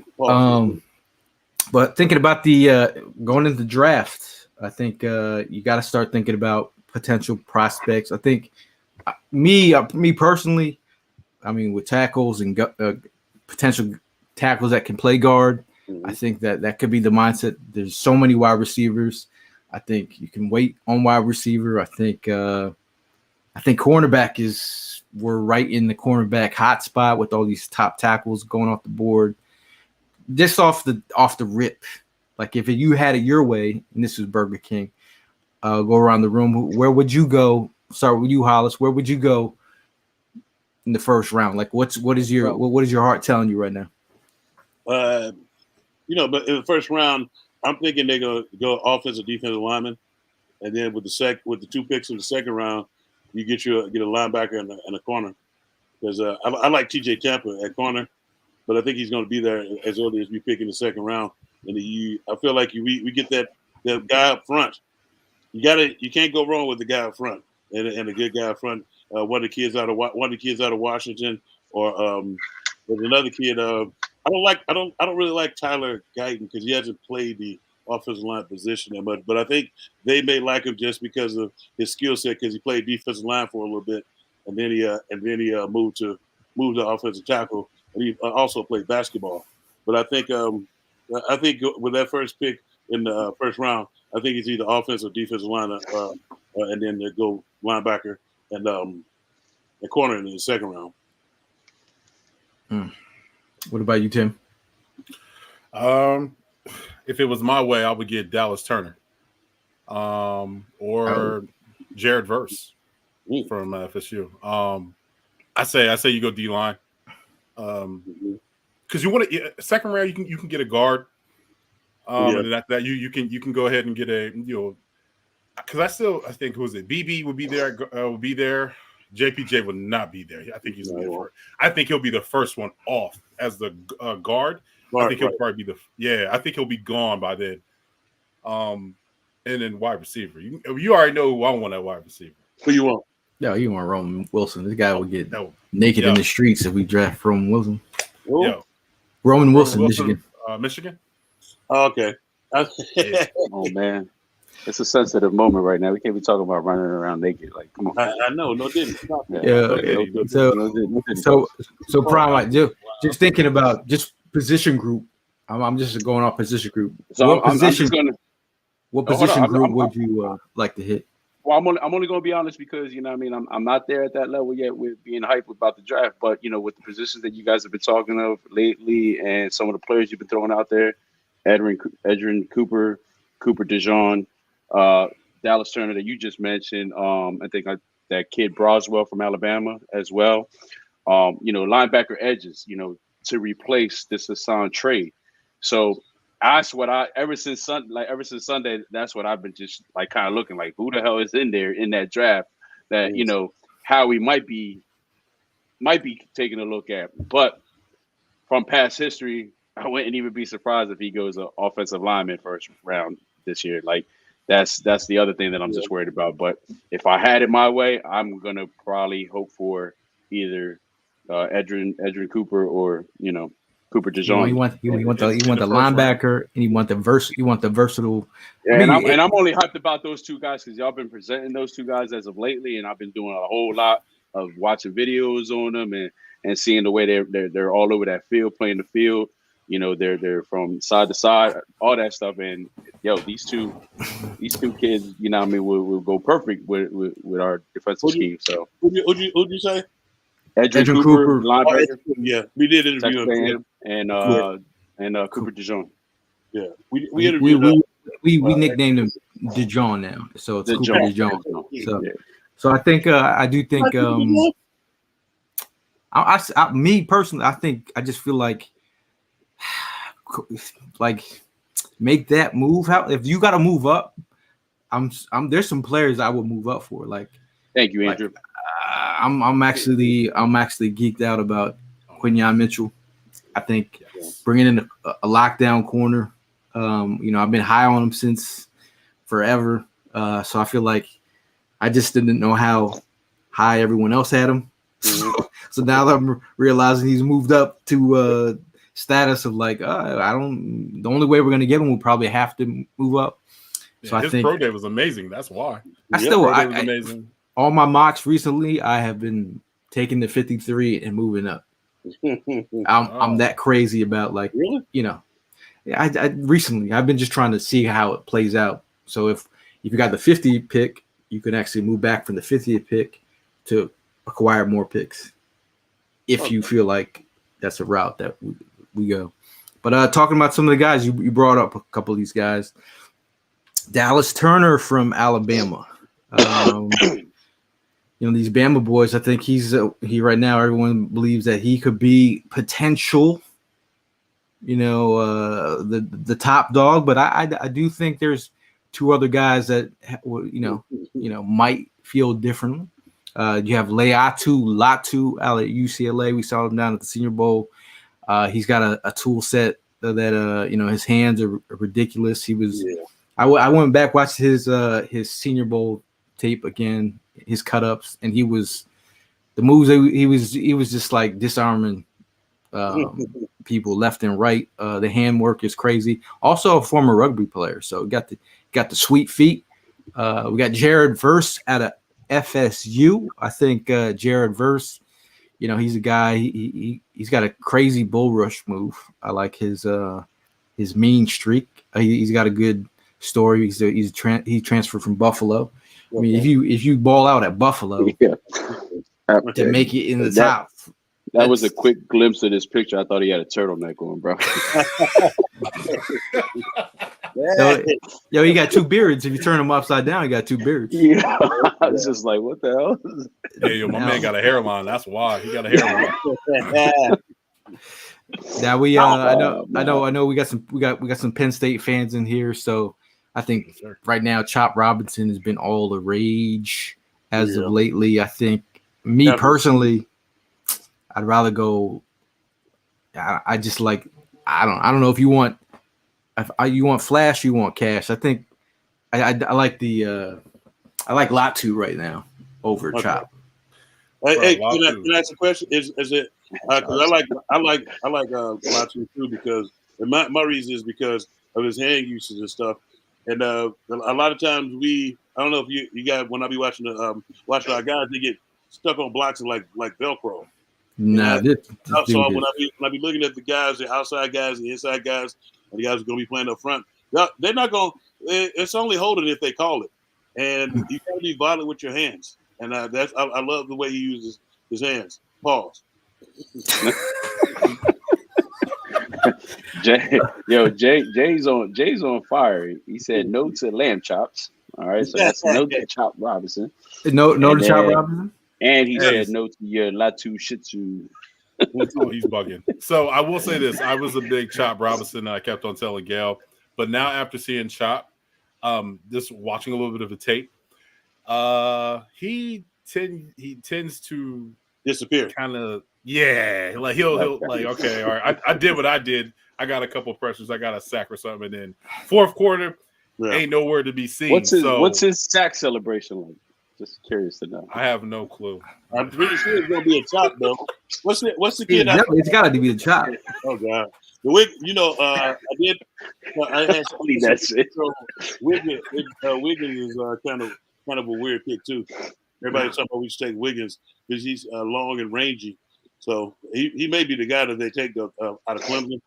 But thinking about the going into the draft, I think you got to start thinking about potential prospects. I think me personally, I mean, with tackles and potential tackles that can play guard, I think that could be the mindset. There's so many wide receivers. I think you can wait on wide receiver. I think cornerback we're right in the cornerback hot spot with all these top tackles going off the board. Just off the rip, like if you had it your way, and this is Burger King, go around the room. Where would you go? Start with you, Hollis. Where would you go in the first round? Like, what is your heart telling you right now? But in the first round, I'm thinking they're gonna go offensive, defensive lineman, and then with the 2 picks in the second round, you get a linebacker and a corner. Because I like T.J. Tampa at corner, but I think he's going to be there as early as we pick in the second round. And I feel like we get that guy up front. You can't go wrong with the guy up front and a good guy up front. One of the kids out of Washington, or there's another kid. I don't really like Tyler Guyton because he hasn't played the offensive line position that much. But I think they may like him just because of his skill set, because he played defensive line for a little bit, and then he moved to offensive tackle, and he also played basketball. But I think with that first pick in the first round, I think it's either offensive or defensive line, and then they go linebacker and a corner in the second round. What about you, Tim? If it was my way, I would get Dallas Turner, or Jared Verse from FSU. I say you go D line, because you want to second round. You can get a guard, and that you can go ahead and get a because I think who is it? BB would be there. JPJ would not be there. I think he's going to be first. I think he'll be the first one off as the guard. I think he'll probably be I think he'll be gone by then. And then wide receiver. You already know who I want at wide receiver. Who you want? No, you want Roman Wilson. This guy will get naked in the streets if we draft Roman Wilson. Roman Wilson, Michigan. Michigan? Oh, okay. Oh, man. It's a sensitive moment right now. We can't be talking about running around naked. Like, come on. I know. No didn't. So Prime, just thinking about just position group. I'm just going off position group. So what position group would you like to hit? Well, I'm only going to be honest because, you know what I mean, I'm not there at that level yet with being hyped about the draft. But, with the positions that you guys have been talking of lately and some of the players you've been throwing out there, Edrin Cooper DeJean, Dallas Turner that you just mentioned. I think that kid Broswell from Alabama as well. Linebacker edges, to replace this Haason trade. So that's what ever since Sunday, that's what I've been just like kind of looking like, who the hell is in there in that draft that, how we might be taking a look at. But from past history, I wouldn't even be surprised if he goes an offensive lineman first round this year. Like that's the other thing that I'm just worried about. But if I had it my way, I'm gonna probably hope for either Edrin Cooper or Cooper DeJean. You want the linebacker and you want the versatile. Yeah, and I'm only hyped about those two guys because y'all been presenting those two guys as of lately, and I've been doing a whole lot of watching videos on them and seeing the way they're all over that field, playing the field. They're from side to side, all that stuff. And these two kids, will go perfect with our defensive scheme. So who'd you say? Edrin Cooper, linebacker. We did interview him. And Cooper DeJean. Yeah, we interviewed. We nicknamed him DeJean now, so it's Cooper DeJean. So I do think me personally, I just feel like make that move. How if you got to move up, I'm there's some players I would move up for. Thank you, Andrew. I'm actually geeked out about Quinyon Mitchell. I think bringing in a lockdown corner. I've been high on him since forever. So I feel like I just didn't know how high everyone else had him. So now that I'm realizing he's moved up to status of the only way we're gonna get him, we'll probably have to move up. Yeah, so I his think pro day was amazing. That's why. Amazing. All my mocks recently, I have been taking the 53 and moving up. I'm that crazy about really? I recently I've been just trying to see how it plays out. So if you got the 50 pick, you can actually move back from the 50th pick to acquire more picks if you feel like that's a route that we go. But talking about some of the guys, you brought up a couple of these guys. Dallas Turner from Alabama. These Bama boys, I think he right now, everyone believes that he could be potential, the top dog. But I do think there's two other guys that, might feel differently. You have Latu out at UCLA. We saw him down at the Senior Bowl. He's got a tool set that his hands are ridiculous. He was. Yeah. I went back, watched his Senior Bowl tape again, his cut ups, and he was the moves. He was just like disarming people left and right. The handwork is crazy. Also a former rugby player, so got the sweet feet. We got Jared Verse out of FSU. I think Jared Verse, he's a guy. He's got a crazy bull rush move. I like his mean streak. He's got a good story. He transferred from Buffalo. I mean, if you ball out at Buffalo to make it in the top. That was a quick glimpse of this picture. I thought he had a turtleneck on, bro. Yo, he got two beards. If you turn him upside down, he got two beards. Yeah, I was just like, what the hell? Hey, my man got a hairline. That's why he got a hairline. Now I know we got some Penn State fans in here, so I think right now Chop Robinson has been all the rage as of lately. I think personally, I'd rather go. I just like I don't know if you want flash, you want cash. I think I like I like Latu right now over Chop. Hey, can I ask a question? Is it because I like Latu too, because my reason is because of his hand usage and stuff. And a lot of times I don't know if you guys, when I be watching our guys, they get stuck on blocks and like Velcro. Nah, so when I be looking at the guys, the outside guys, the inside guys, and the guys who are going to be playing up front, they're not going. It's only holding if they call it, and you got to be violent with your hands. And I love the way he uses his hands. Pause. Jay's on fire. He said no to lamb chops. All right, so that's no to Chop Robinson. No to Chop Robinson. And he said no to your Latu Shih Tzu. Oh, he's bugging. So I will say this: I was a big Chop Robinson. I kept on telling Gail, but now after seeing Chop, just watching a little bit of the tape, he tends to disappear. Kind of, yeah. Like he'll like, okay, all right. I did what I did. I got a couple of pressures. I got a sack or something. And then fourth quarter, ain't nowhere to be seen. What's his sack celebration like? Just curious to know. I have no clue. I'm pretty sure it's gonna be a Chop though. What's the kid? It's got to be the Chop. Oh God, the wig. I had that's it. So Wiggins is kind of a weird pick too. Everybody's talking about we should take Wiggins because he's long and rangy. So he may be the guy that they take out of Clemson.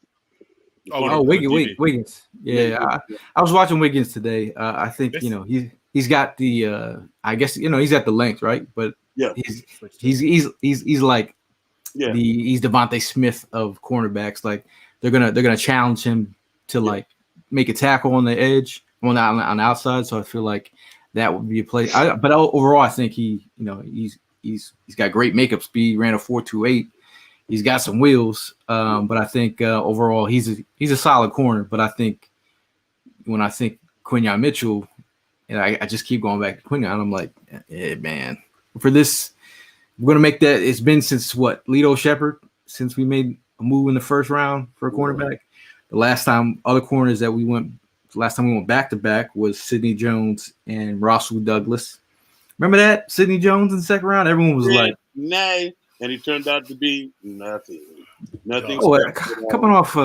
Wiggins. Yeah, I was watching Wiggins today. I think he's got the I guess he's got the length, right? But he's like he's Devontae Smith of cornerbacks. Like they're gonna challenge him to like make a tackle on the edge on the outside. So I feel like that would be a play. But overall, I think he's got great makeup speed. Ran a 4.28. He's got some wheels. But I think overall he's a solid corner. But I think when I think Quinyon Mitchell, and I just keep going back to Quinyon, I'm like, man, for this, we're gonna make that. It's been since what, Lito Shepherd, since we made a move in the first round for a cornerback. The last time we went back to back was Sidney Jones and Russell Douglas. Remember that? Sidney Jones in the second round? Everyone was like, nay, and he turned out to be nothing. Nothing. Coming off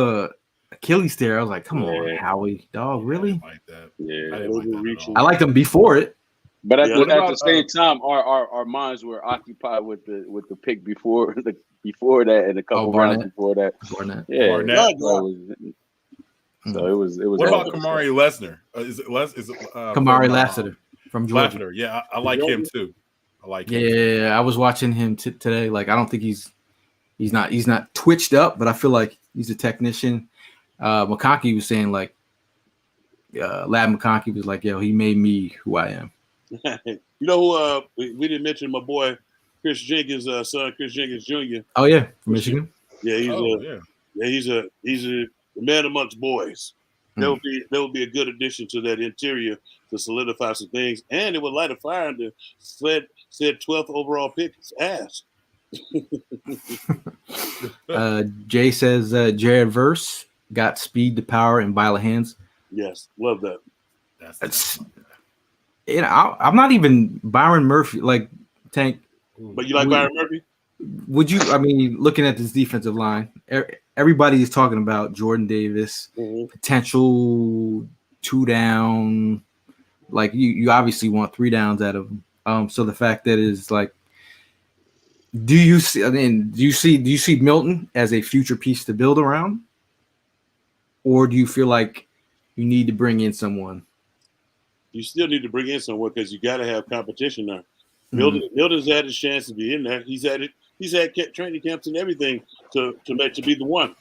Achilles tear, I was like, come on, Howie, dog, really? I didn't like that. Yeah, I didn't like that at all. I liked him before it. But at the same time, our minds were occupied with the pick before that and a couple rounds before that. Barnett. Yeah, Barnett. So it was. What about Kamari Lesnar? Is it Kamari Lassiter from Georgia? Lassiter. Yeah, I like him too. I like him. Yeah, I was watching him today. Like, I don't think he's not twitched up, but I feel like he's a technician. McConkey was saying, like, Lad McConkey was like, yo, he made me who I am. You know who we didn't mention, my boy Chris Jenkins' son, Chris Jenkins Jr. Oh yeah, from Michigan. Yeah, he's a man amongst boys. That would be a good addition to that interior to solidify some things, and it would light a fire under said 12th overall pick's ass. Jay says Jared Verse got speed to power and violent hands. Yes, love that. That's I'm not even Byron Murphy, like, Tank. But you like Byron Murphy? Would you? I mean, looking at this defensive line, everybody is talking about Jordan Davis, potential 2 down. Like, you obviously want 3 downs out of him. So the fact that is like, do you see Milton as a future piece to build around, or do you feel like you need to bring in someone? You still need to bring in someone because you got to have competition there. Milton's had his chance to be in there. He's had training camps and everything to be the one.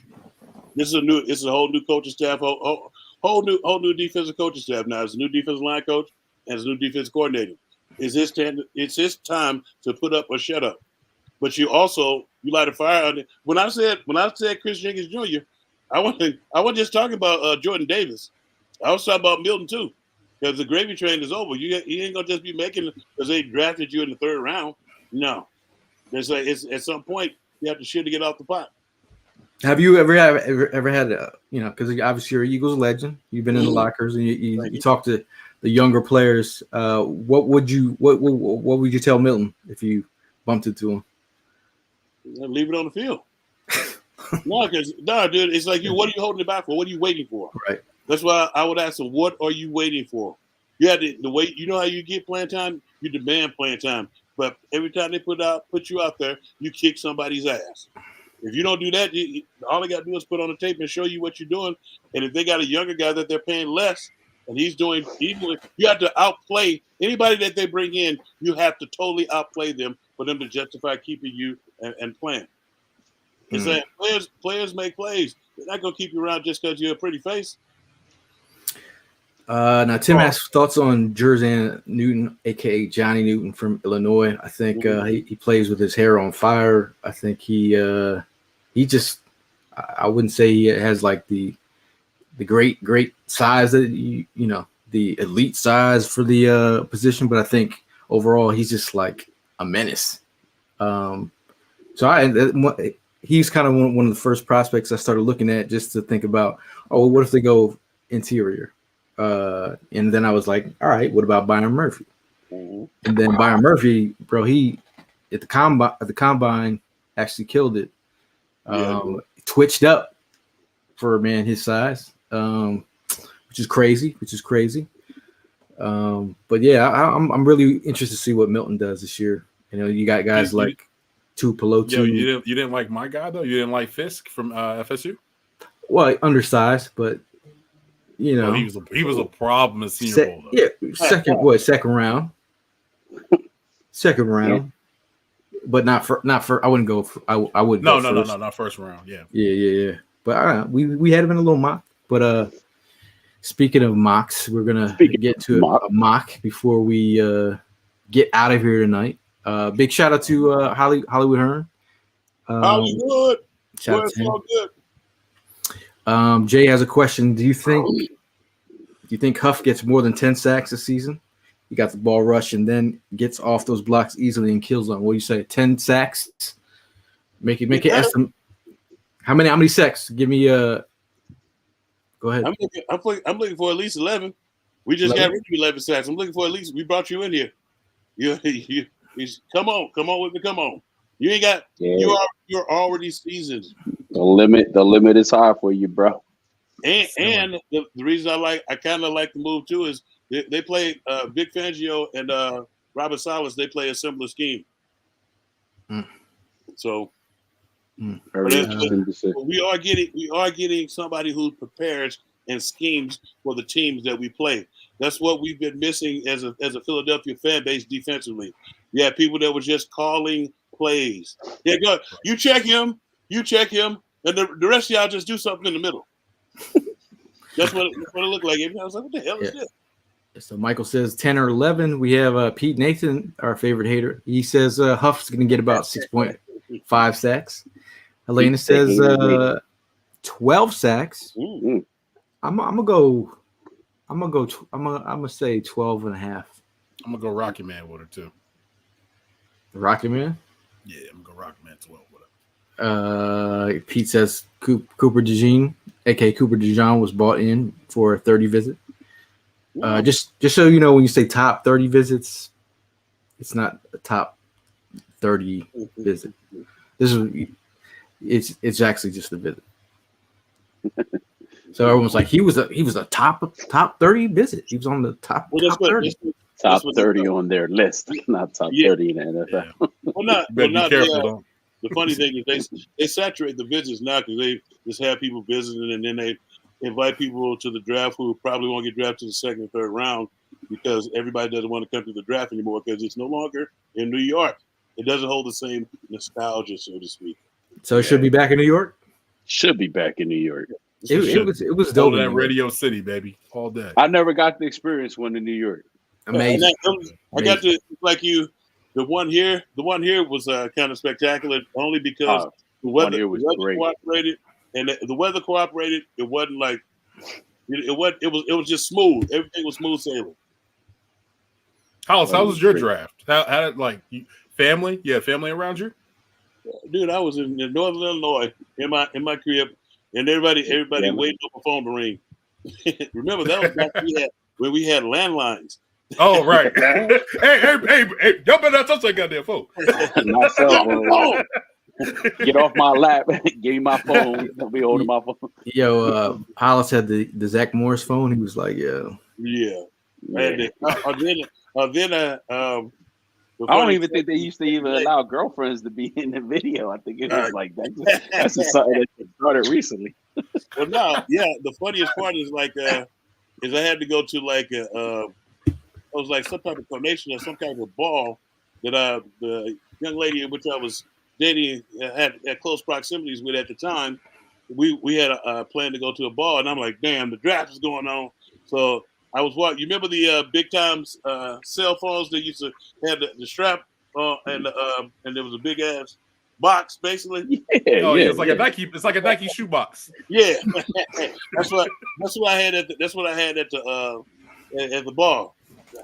This is a whole new coaching staff, whole new defensive coaching staff now. It's a new defensive line coach and it's a new defensive coordinator. It's his time to put up or shut up. But you light a fire under. When I said Chris Jenkins Jr., I wasn't just talking about Jordan Davis. I was talking about Milton too. Because the gravy train is over. You ain't gonna just be making because they drafted you in the 3rd round. No, it's at some point you have to shit to get off the pot. Have you ever had because obviously you're an Eagles legend. You've been in the lockers and you talk to the younger players. What would you tell Milton if you bumped into him? Leave it on the field. No, dude, it's like what are you holding it back for? What are you waiting for? Right. That's why I would ask him, what are you waiting for? You had to wait. You know how you get playing time? You demand playing time. But every time they put you out there, you kick somebody's ass. If you don't do that, all they got to do is put on the tape and show you what you're doing. And if they got a younger guy that they're paying less and he's doing, you have to outplay anybody that they bring in. You have to totally outplay them for them to justify keeping you and playing. It's saying players make plays. They're not going to keep you around just because you're a pretty face. Now Tim has thoughts on Jerzan Newton, aka Johnny Newton from Illinois. I think he plays with his hair on fire. I think he just, I wouldn't say he has like the great size that the elite size for the position, but I think overall he's just like a menace. He's kind of one of the first prospects I started looking at just to think about, what if they go interior? And then I was like, all right, what about Byron Murphy? And then Byron Murphy, bro, he at the combine actually killed it. Twitched up for a man his size, which is crazy. But yeah, I'm really interested to see what Milton does this year. You got guys like Tupelo. You didn't like my guy though. You didn't like Fisk from FSU. Well, undersized, but he was a problem in Senior Bowl. Though. Yeah, second round, but not for. I wouldn't go. I wouldn't. No, not first round. Yeah. But we had him in a little mock. But Speaking of mocks, we're gonna get to a mock before we get out of here tonight. Big shout out to Hollywood Hearn. Hollywood, shout out to him. Good. Jay has a question. Do you think Huff gets more than 10 sacks this season? He got the ball rush and then gets off those blocks easily and kills them. What do you say? 10 sacks? Make it estimate. How many sacks? Give me go ahead. I'm looking for at least 11. We just 11? Got rid of 11 sacks. I'm looking for at least. We brought you in here. You come on with me. Come on. You ain't got. Yeah. You're already seasoned. The limit is high for you, bro. And the reason I kind of like the move too is they play Vic Fangio and Robert Salas. They play a similar scheme. So. We are getting somebody who prepares and schemes for the teams that we play. That's what we've been missing as a Philadelphia fan base defensively. You have people that were just calling plays. Yeah, go. You check him, and the rest of y'all just do something in the middle. That's what it looked like. I was like, what the hell is this? So Michael says 10 or 11. We have Pete Nathan, our favorite hater. He says Huff's going to get about 6.5 sacks. Elena says 12 sacks. Mm-hmm. I'm gonna say 12 and a half. I'm gonna go Rocky Man with her too. Rocky Man? Yeah, I'm gonna go Rocky Man 12 with her. Pete says Cooper DeJean, aka Cooper DeJean, was bought in for a 30 visit. Just so you know, when you say top 30 visits, it's not a top 30 visit. It's actually just a visit. So everyone's like, he was a top 30 visit. He was on the top 30. Top 30 on their list, not top 30 in the NFL. Yeah. Well, not careful. The funny thing is they saturate the visits now because they just have people visiting, and then they invite people to the draft who probably won't get drafted to the second or third round because everybody doesn't want to come to the draft anymore because it's no longer in New York. It doesn't hold the same nostalgia, so to speak. So it should be back in New York? Should be back in New York. It was dope. That Radio City, baby, all day. I never got the experience when in New York. Amazing. I got to like you. The one here was kind of spectacular, only because the weather cooperated, and the weather cooperated. It wasn't like it was just smooth. Everything was smooth sailing. How was your draft? How did family? You had family around you? Dude, I was in Northern Illinois in my crib, and everybody waiting for the phone to ring. Remember that was back when we had landlines. Oh right. hey! Y'all better not touch that goddamn phone. My cell phone. Get off my lap. Give me my phone. Don't be holding my phone. Yo, Hollis had the Zach Morris phone. He was like, yeah. I don't even think they used to even allow girlfriends to be in the video. I think it was like that. That's just something that started recently. Well, no, yeah. The funniest part is is I had to go to it was like some type of donation or some kind of ball that the young lady in which I was dating had close proximities with at the time. We had a plan to go to a ball, and I'm like, damn, the draft is going on. So I was watching. You remember the big times cell phones that used to have the strap and there was a big ass box basically. Yeah, it's like a Nike. It's like a Nike shoe box. Yeah, that's what I had at the ball.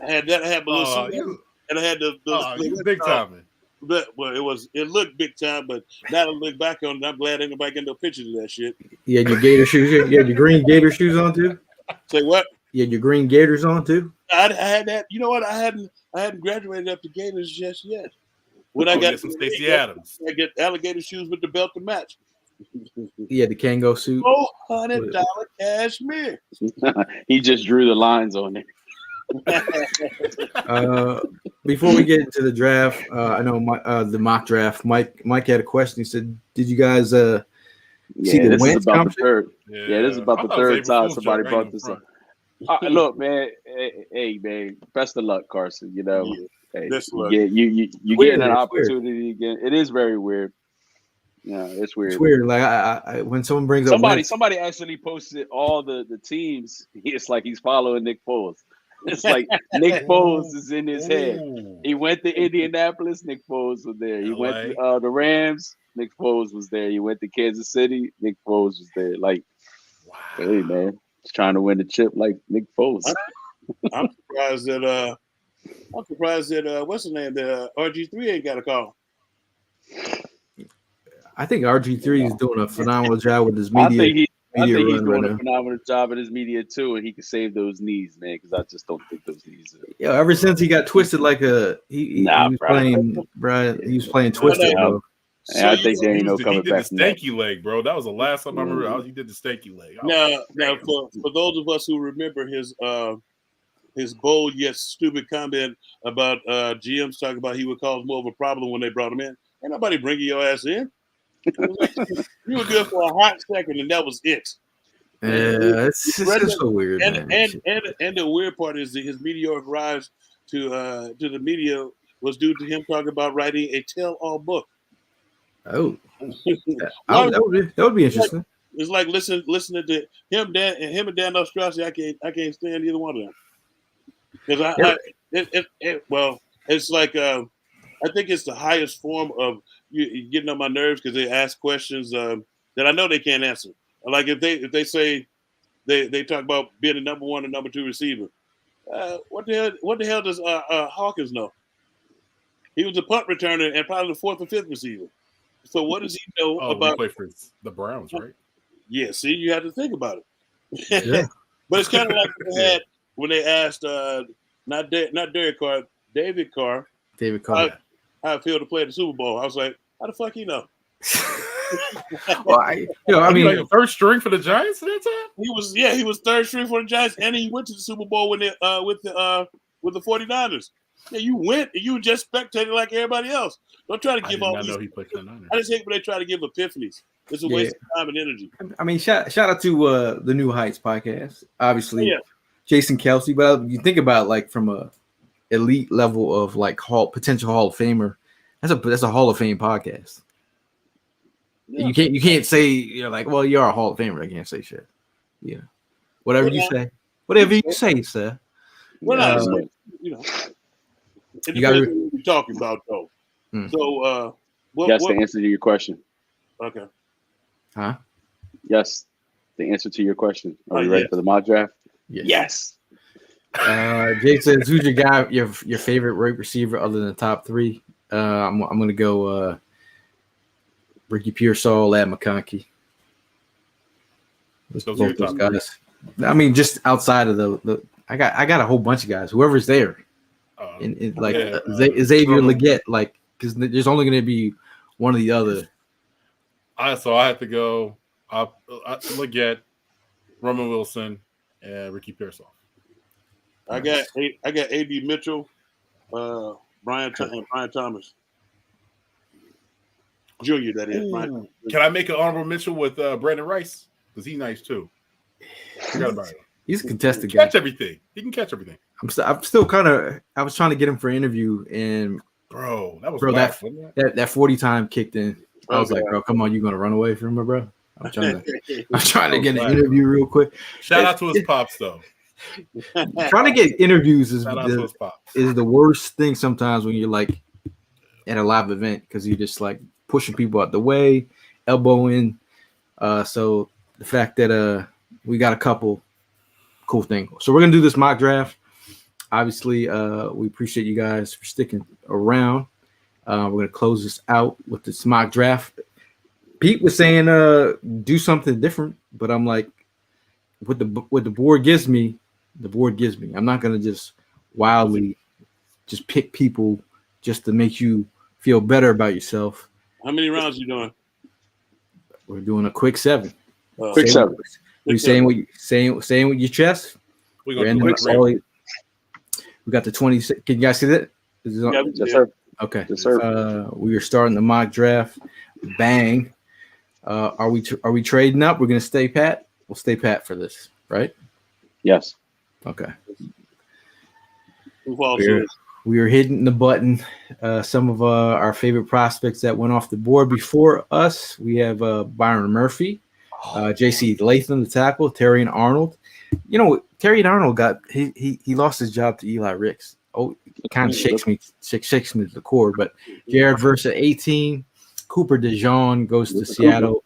I had balloon and I had the big time. Man. But it looked big time, but now I look back on it, I'm glad ain't nobody get no pictures of that shit. You had your gator shoes. You had your green gator shoes on too. Say what? You had your green gators on too. I had that. You know what? I hadn't graduated up to gators just yet. When I got some Stacey Adams, I get alligator shoes with the belt to match. He had the Kango suit. $400 cashmere. He just drew the lines on it. Before we get into the draft, I know the mock draft. Mike had a question. He said, "Did you guys see the Wentz conversation?" This is about the third time somebody brought this up. Look, man. Hey, man. Best of luck, Carson. You know, you getting an opportunity again. It is very weird. Yeah, it's weird. It's weird. Like I when someone brings up Somebody actually posted all the teams. It's like he's following Nick Foles. It's like Nick Foles is in his head. He went to Indianapolis. Nick Foles was there. He went to the Rams. Nick Foles was there. He went to Kansas City. Nick Foles was there. Like, hey man, he's trying to win the chip like Nick Foles. I'm surprised that what's his name? That RG3 ain't got a call. I think RG3 is doing a phenomenal job with his media. I think he's doing a phenomenal job in his media too, and he can save those knees, man. Because I just don't think those knees. Ever since he got twisted, like he was playing, bro. He was playing twisted, bro. And I think there ain't no coming back. He did the stanky leg, bro. That was the last time I remember. He did the stanky leg. Now, for those of us who remember his bold yet stupid comment about GMs talking about he would cause more of a problem when they brought him in. Ain't nobody bringing your ass in. You were good for a hot second, and that was it. Yeah, it's just so weird. And the weird part is that his meteoric rise to the media was due to him talking about writing a tell-all book. Oh, that would be interesting. It's like listening to him and Dan Ostrowski. I can't stand either one of them because it's like I think it's the highest form of you getting on my nerves because they ask questions that I know they can't answer. Like if they say they talk about being a number one and number two receiver, what the hell does Hawkins know? He was a punt returner and probably the fourth or fifth receiver. So what does he know about? He played for the Browns, right? Yeah. See, you have to think about it. Yeah. But it's kind of like they had when they asked not Derek Carr, David Carr. How I feel to play at the Super Bowl. I was like, how the fuck you know? Well, I mean, like third string for the Giants at that time. He was third string for the Giants, and he went to the Super Bowl with the 49ers. Yeah, you went, and you just spectated like everybody else. Don't try to give all these. He played for the Niners. I just hate when they try to give epiphanies. It's a waste of time and energy. I mean, shout out to the New Heights podcast. Obviously, Jason Kelsey, but you think about like from a elite level of like potential Hall of Famer. That's a Hall of Fame podcast. Yeah. You can't say you're like, well, you're a Hall of Famer. I can't say shit. Yeah, whatever you say, sir. We're not, it depends on what you're talking about, though. So, yes, the answer to your question. Okay. Huh? Yes, the answer to your question. Are you ready for the mock draft? Yes. Jay says, "Who's your guy? Your favorite wide receiver other than the top three?" I'm gonna go Ricky Pearsall, Lad McConkey. Both those guys. I mean, just outside of the I got a whole bunch of guys. Whoever's there, Xavier Legette, like because there's only gonna be one or the other. So I have to go. Legette, Roman Wilson, and Ricky Pearsall. I got A.B. Mitchell, Brian Thomas Jr. That is. Can I make an honorable mention with Brandon Rice? Because he's nice too. Forgot about him. He's a contested guy. Catch everything. He can catch everything. I'm still kind of. I was trying to get him for an interview, and that 40 time kicked in. I was like, bro, come on, you gonna run away from me, bro? I'm trying to get an interview real quick. Shout out to his pops though. Trying to get interviews is the worst thing sometimes when you're like at a live event because you're just like pushing people out the way, elbowing. So the fact that we got a couple cool things. So we're gonna do this mock draft. Obviously, we appreciate you guys for sticking around. We're gonna close this out with this mock draft. Pete was saying do something different, but I'm like, what the board gives me. The board gives me. I'm not gonna just wildly just pick people just to make you feel better about yourself. How many rounds you doing? We're doing a quick 7. Quick 7. We're saying what with your chest. We got the 26. Can you guys see that? Yes, sir. Okay. Yes, sir. We are starting the mock draft. Bang. Are we trading up? We're gonna stay pat. We'll stay pat for this, right? Yes. Okay. Who falls first? we are hitting the button. Some of our favorite prospects that went off the board before us. We have Byron Murphy, J.C. Latham, the tackle, Terry and Arnold. You know, Terry and Arnold he lost his job to Eli Ricks. Oh, it kind of shakes me to the core. But Jared Versa, 18. Cooper DeJean goes to Seattle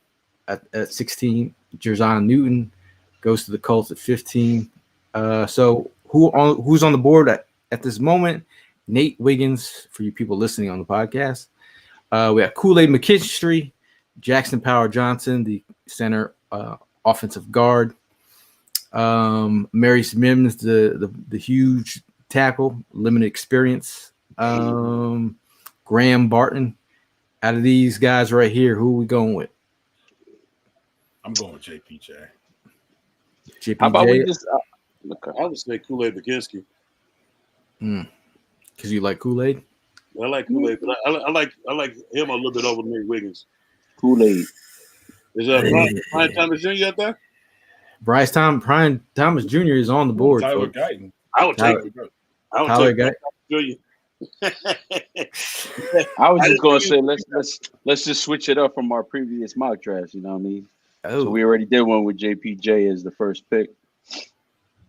at 16. Jerzon Newton goes to the Colts at 15. So who's on the board at this moment? Nate Wiggins, for you people listening on the podcast. We have Kool-Aid McKinstry, Jackson Power Johnson, the center offensive guard. Marius Mims, the huge tackle, limited experience. Graham Barton. Out of these guys right here, who are we going with? I'm going with JPJ. JPJ. How about we just? I would say Kool-Aid McKinstry. Because you like Kool-Aid? I like Kool-Aid, but I like him a little bit over Nate Wiggins. Kool-Aid. Is Brian Thomas Jr. out there? Brian Thomas Jr. is on the board. Tyler Guyton. I would take Tyler Guyton. Jr. I was just gonna say let's just switch it up from our previous mock drafts. You know what I mean? Oh, So we already did one with JPJ as the first pick.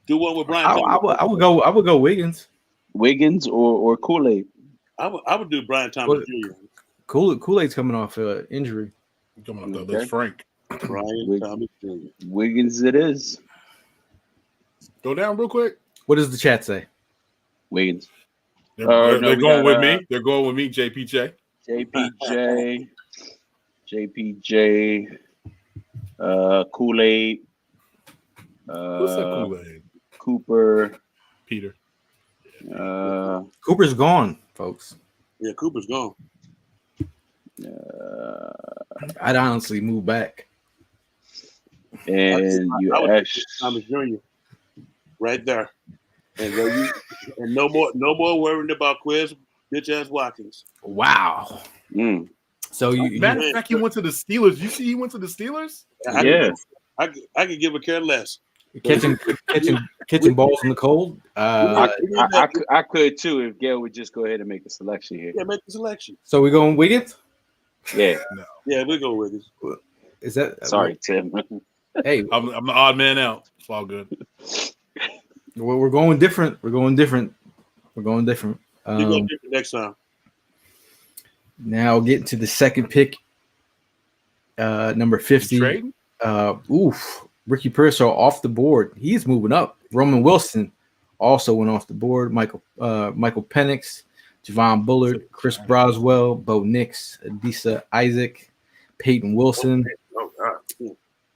Do one with Brian. I would go Wiggins. Wiggins or Kool-Aid. I would do Brian Thomas Jr. Kool-Aid's coming off injury. Coming up, that's Frank. Brian Thomas Jr. Wiggins it is. Go down real quick. What does the chat say? Wiggins. They're going with me. They're going with me, JPJ. JPJ, Kool-Aid. What's that Kool-Aid? Cooper. Peter. Cooper's gone, folks. Yeah, Cooper's gone. I'd honestly move back. And I would take Thomas Jr. right there. And no more worrying about Quiz bitch ass Watkins. Wow. So Matter of fact, he went to the Steelers. You see, he went to the Steelers. I could give a care less. catching balls in the cold. I could too if Gail would just go ahead and make a selection here. Yeah, make the selection. So we're going Wiggins? Yeah. No. Yeah, we go with it. Is that Sorry, Tim. Hey, I'm the odd man out. It's all good. we're going different. We're going different. You go different next time. Now getting to the second pick, number 50. Trading? Ricky Pearsall off the board. He's moving up. Roman Wilson also went off the board. Michael Penix, Javon Bullard, Chris Broswell, Bo Nix, Adisa Isaac, Peyton Wilson.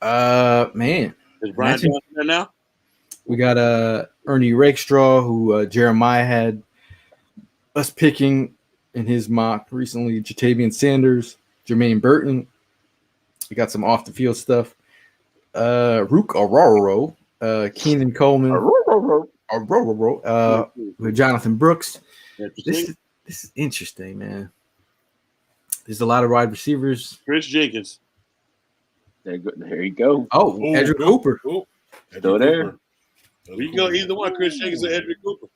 Man. Is Brian Johnson there now? We got Ernie Rakestraw, who Jeremiah had us picking in his mock recently. Jatavian Sanders, Jermaine Burton. We got some off the field stuff. Rook Aroro, Keenan Coleman, with Jonathan Brooks. This is interesting, man. There's a lot of wide receivers. Chris Jenkins. There you go. Edric Cooper. Still there. We can go either one, Chris Jenkins or Edric Cooper.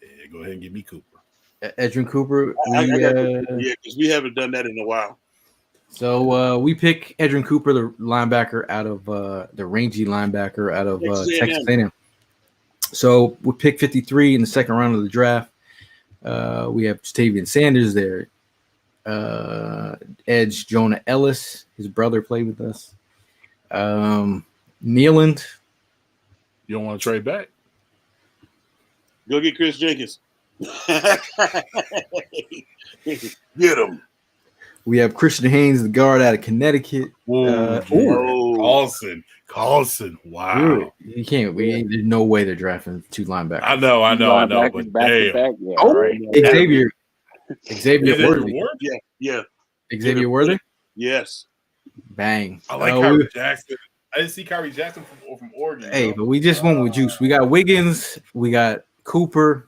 Yeah, go ahead and give me Cooper. Edric Cooper. Because we haven't done that in a while. So we pick Edric Cooper, the linebacker out of the rangy linebacker out of Texas A&M. So we pick 53 in the second round of the draft. We have Jatavian Sanders there. Edge Jonah Ellis, his brother played with us. Nealand. You don't want to trade back? Go get Chris Jenkins. Get him. We have Christian Haynes, the guard out of Connecticut. Carlson. Wow. You can't. There's no way they're drafting two linebackers. I know. But damn. Xavier Worthy. Yeah. Xavier Worthy? Yes. Bang. I like Kyrie Jackson. I didn't see Kyrie Jackson from Oregon. Hey, but we just went with juice. We got Wiggins. We got Cooper.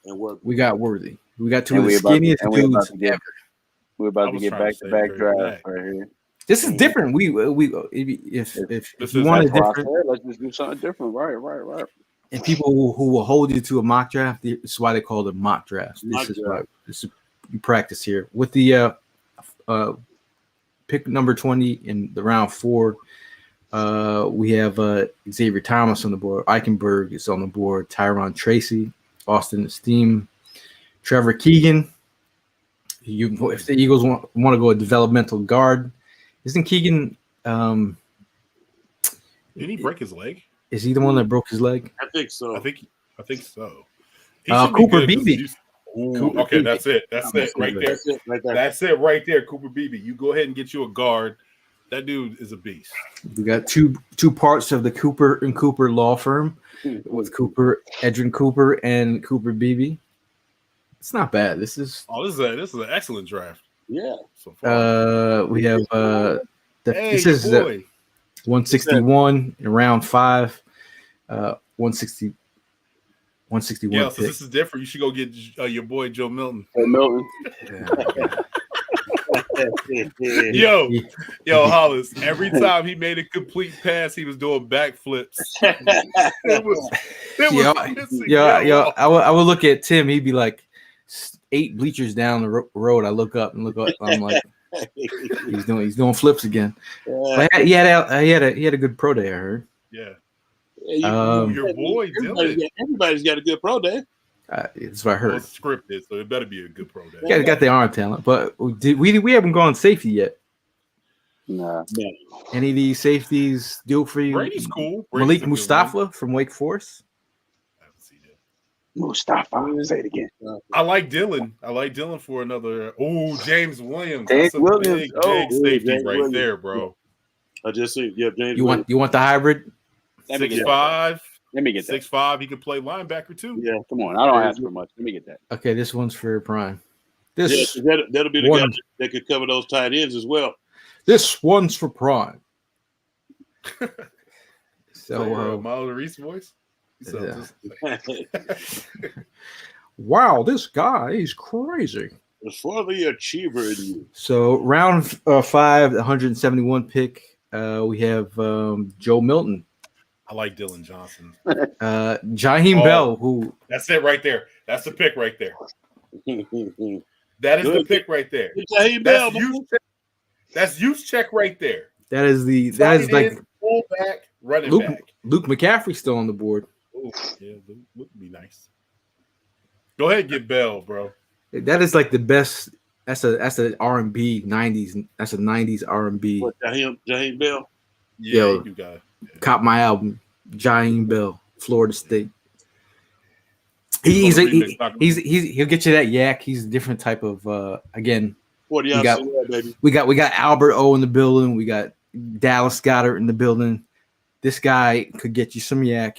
And Worthy. We got Worthy. We got two of the skinniest dudes ever. We're about to get back-to-back draft right here. This is different. If you want a different, let's just do something different. Right. And people who will hold you to a mock draft, this is why they call it mock drafts. This is you practice here with the pick number 20 in the round 4. We have Xavier Thomas on the board. Eichenberg is on the board. Tyron Tracy, Austin Esteem, Trevor Keegan. If the Eagles want to go a developmental guard, isn't Keegan? Didn't he break his leg? Is he the one that broke his leg? I think so. I think so. Cooper Beebe. Okay, that's it. That's it right there. That's it right there. Cooper Beebe. You go ahead and get you a guard. That dude is a beast. We got two parts of the Cooper and Cooper law firm with Edrin Cooper and Cooper Beebe. It's not bad. This is an excellent draft. Yeah. So far. We have this is 161 in round 5. 160. 161. Yeah, so this is different. You should go get your boy Joe Milton. Yo, Hollis. Every time he made a complete pass, he was doing backflips. I would look at Tim. He'd be like 8 bleachers down the road. I look up. I'm like, he's doing flips again. But he had a good pro day. I heard. Yeah. Your boy Dylan. Everybody's got a good pro day. That's what I heard. Well, it's scripted, so it better be a good pro day. Got the arm talent, but we haven't gone safety yet. Nah. Any of these safeties do for you? Brady's cool. Malik Mustafa from Wake Forest. I haven't seen it. Mustafa. Say it again. I like Dylan for another. Oh, James Williams. James That's a Williams. big safety James right Williams. there, bro. I just see. Yeah, James. You want the hybrid? 6'5". Let me get that. 6'5". He could play linebacker too. Yeah, Come on. I don't ask for much. Let me get that. Okay, this one's for Prime. that'll be the guy that could cover those tight ends as well. This one's for Prime. So, Miles Reese voice. wow, this guy is crazy. For the achiever in you. So round 5, 171 pick. We have Joe Milton. I like Dylan Johnson. Jaheim Bell, who that's it right there. That's the pick right there. That is the pick right there. Jaheim Bell. That's use check right there. that is like fullback, running Luke, back. Luke McCaffrey still on the board. Ooh, yeah, Luke would be nice. Go ahead and get Bell, bro. That is like the best. That's a R&B 90s. That's a 90s R&B. What, Jaheim Bell? Yeah, Yo. you got it. Yeah. Cop my album, Jaheim Bell, Florida State. He'll get you that yak. He's a different type of again. 40 ounces, baby. We got Albert O in the building. We got Dallas Goddard in the building. This guy could get you some yak.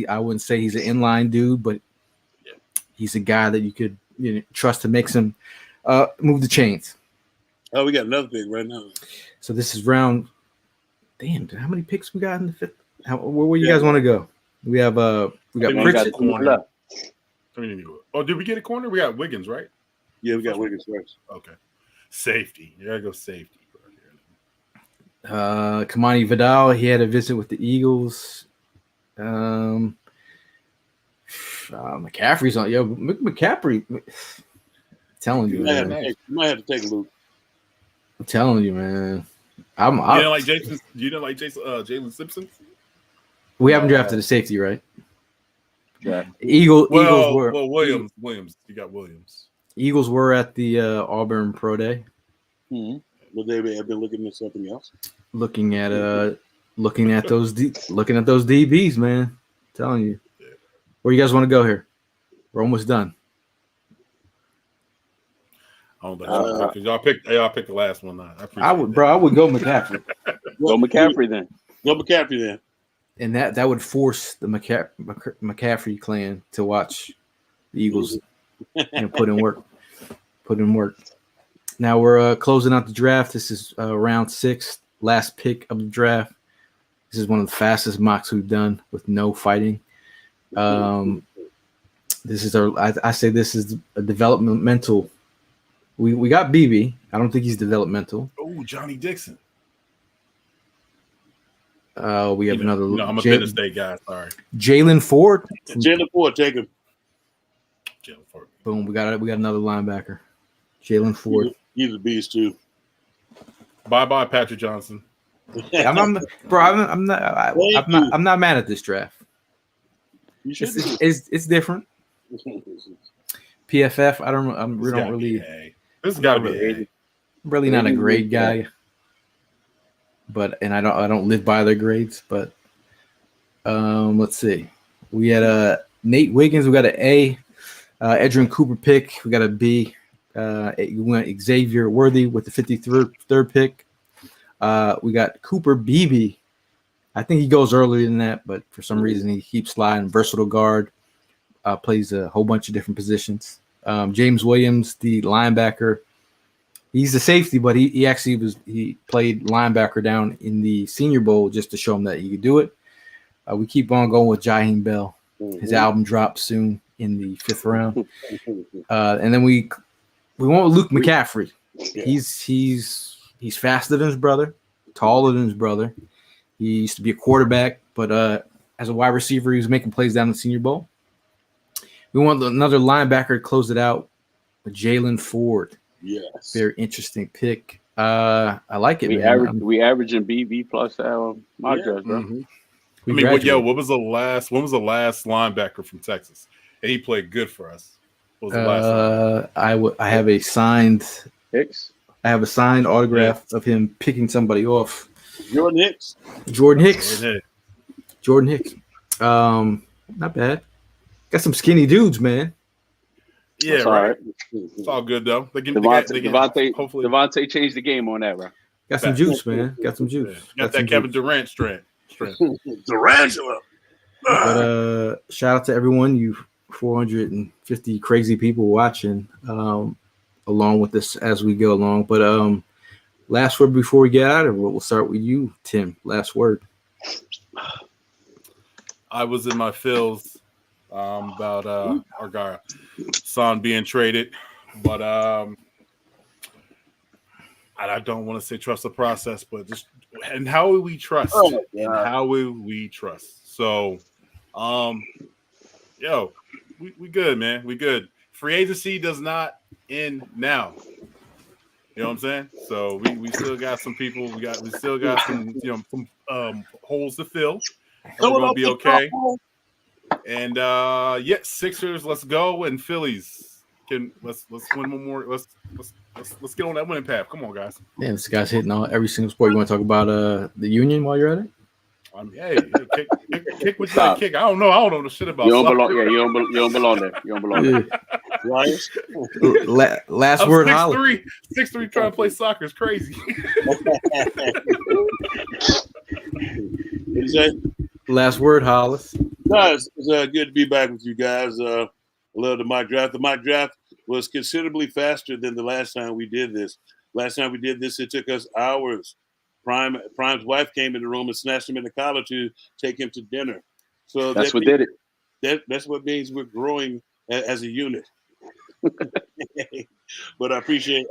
I wouldn't say he's an inline dude, but he's a guy that you could trust to make some move the chains. Oh, we got another pick right now. So this is round. Damn, how many picks we got in the 5th? Where you guys want to go? We got Pritchett. Corner. Oh, did we get a corner? We got Wiggins, right? Yeah, we got Wiggins first. Okay. Safety. You gotta go safety. Kamani Vidal, he had a visit with the Eagles. McCaffrey's on. Yo, McCaffrey. I'm telling you, man. You might have to take a look. I'm telling you, man. You didn't like Jalen Simpson? We haven't drafted a safety, right? Yeah. Eagles were. Well, Williams. You got Williams. Eagles were at the Auburn Pro Day. Mm-hmm. Would they have been looking at something else? Looking at those DBs, man. I'm telling you. Yeah. Where you guys want to go here? We're almost done. I don't know. Y'all picked the last one. I would go McCaffrey. Go McCaffrey then. Go McCaffrey then. And that would force the McCaffrey clan to watch the Eagles put in work. Now we're closing out the draft. This is round 6, last pick of the draft. This is one of the fastest mocks we've done with no fighting. This is I say this is a developmental. We got BB. I don't think he's developmental. Oh, Johnny Dixon. We have another. You know, I'm a Penn State guy. Sorry, Jalen Ford. Jalen Ford, take him. Jalen Ford. Boom. We got another linebacker. Jalen Ford. He's a beast too. Bye, Patrick Johnson. I'm not mad at this draft. You should be. It's different. PFF. This got to be really not a grade guy. But I don't live by their grades. But let's see. We had Nate Wiggins. We got an A. Edrin Cooper pick. We got a B. We went Xavier Worthy with the 53rd pick. We got Cooper Beebe. I think he goes earlier than that, but for some reason he keeps sliding. Versatile guard, plays a whole bunch of different positions. James Williams, the linebacker. He's the safety, but he actually played linebacker down in the Senior Bowl just to show him that he could do it. We keep on going with Jaheim Bell. His album drops soon in the 5th round. And then we went with Luke McCaffrey. Yeah. He's faster than his brother, taller than his brother. He used to be a quarterback, but as a wide receiver, he was making plays down in the Senior Bowl. We want another linebacker to close it out with Jalen Ford. Yes. Very interesting pick. I like it, We averaging BB plus my draft, bro. Mm-hmm. I mean, when was the last linebacker from Texas? And he played good for us. What was the last one? I have a signed Hicks. I have a signed autograph of him picking somebody off. Jordan Hicks. Jordan Hicks. Not bad. Got some skinny dudes, man. Yeah, That's right. It's all good though. Devontae changed the game on that, bro. Got some juice, man. Got some juice. Yeah. Got that Kevin Durant strength. Durantula. But shout out to everyone, you 450 crazy people watching along with us as we go along. But last word before we get out of it, we'll start with you, Tim. Last word. I was in my feels about our guy Son being traded, but I don't want to say trust the process, but just and how will we trust? And how will we trust? So, we good, man. We good. Free agency does not end now. You know what I'm saying? So we still got some people. We still got some some holes to fill. We're gonna be okay. And Sixers, let's go, and Phillies let's win one more. Let's get on that winning path. Come on, guys. Man, this guy's hitting on every single sport. You want to talk about the Union while you're at it? Hey, kick with that kick. I don't know the shit about. You don't belong. Yeah, you don't belong there. You don't belong there. Last word, 6'3", trying to play soccer is crazy. What you say? Last word, Hollis. No, it's good to be back with you guys. I love the mock draft. The mock draft was considerably faster than the last time we did this. Last time we did this, it took us hours. Prime's wife came in the room and snatched him in the collar to take him to dinner. So that's what did it. That's what means we're growing as a unit. But I appreciate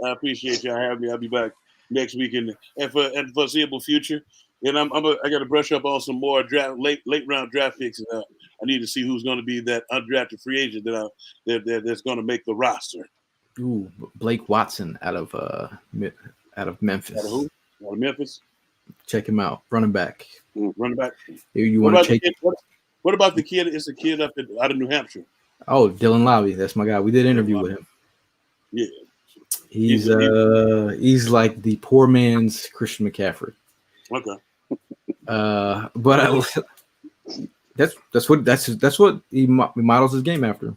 y'all having me. I'll be back next week and for the foreseeable future. And I got to brush up on some more late round draft picks. I need to see who's going to be that undrafted free agent that's going to make the roster. Ooh, Blake Watson out of Memphis. Out of who? Out of Memphis. Check him out, running back. Running back. You want to check? What about the kid? It's a kid out of New Hampshire. Oh, Dylan Lowry. That's my guy. We did an interview with him. Yeah. He's like the poor man's Christian McCaffrey. Okay. But that's what he models his game after.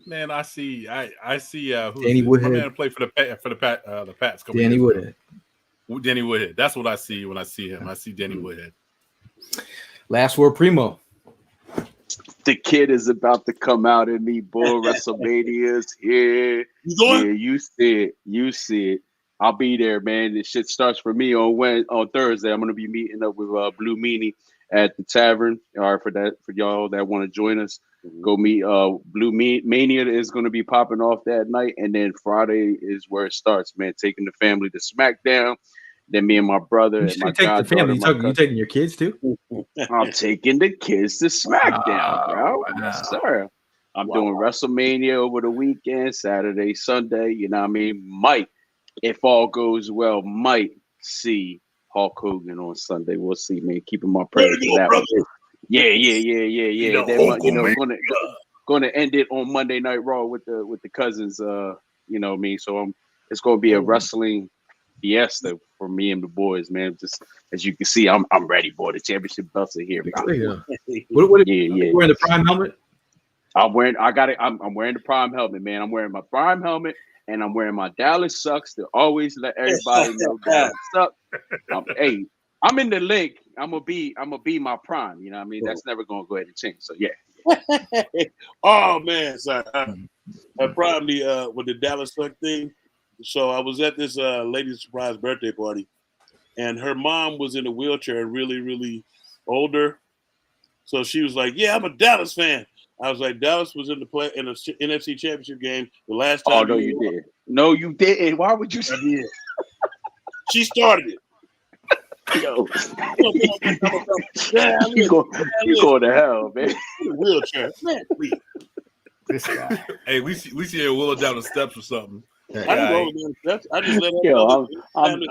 Man, I see. Danny Woodhead. My man played for the Pats. Danny Woodhead. Danny Woodhead. That's what I see when I see him. I see Danny Woodhead. Last word, Primo. The kid is about to come out in me, boy. WrestleMania's here. You going? Yeah, you see it. I'll be there, man. This shit starts for me on Thursday. I'm gonna be meeting up with Blue Meanie at the tavern. Or for y'all that want to join us, go meet Blue Mania is gonna be popping off that night, and then Friday is where it starts, man. Taking the family to SmackDown. Then me and my brother You and my take the family. goddaughter. You taking your kids too? I'm taking the kids to SmackDown, bro. Wow. Yes, sir. I'm doing WrestleMania over the weekend, Saturday, Sunday. You know what I mean? Might, if all goes well, might see Hulk Hogan on Sunday. We'll see, man. Keeping my prayers for that one. Yeah. Then gonna end it on Monday Night Raw with the cousins. You know what I mean? So it's gonna be a wrestling fiesta for me and the boys, man. Just as you can see, I'm ready, boy. The championship belts are here, bro. What Yeah. wearing the Prime helmet? I'm wearing the Prime helmet, man. I'm wearing my Prime helmet and I'm wearing my Dallas Sucks to always let everybody know Dallas sucks. Hey, I'm in the link. I'm gonna be my Prime. You know what I mean? That's never gonna go ahead and change. So yeah. Oh man, sorry. I probably with the Dallas Suck thing. So I was at this lady's surprise birthday party, and her mom was in a wheelchair and really, really older. So she was like, "Yeah, I'm a Dallas fan." I was like, "Dallas was in the NFC Championship game the last time." Oh no, you did. No, you didn't. Why would you say that? She started it. Yo, you go to hell, man. Wheelchair, man, please. This guy. Hey, we see her willow down the steps or something. I didn't roll down the steps. I just let her. Yo, I'm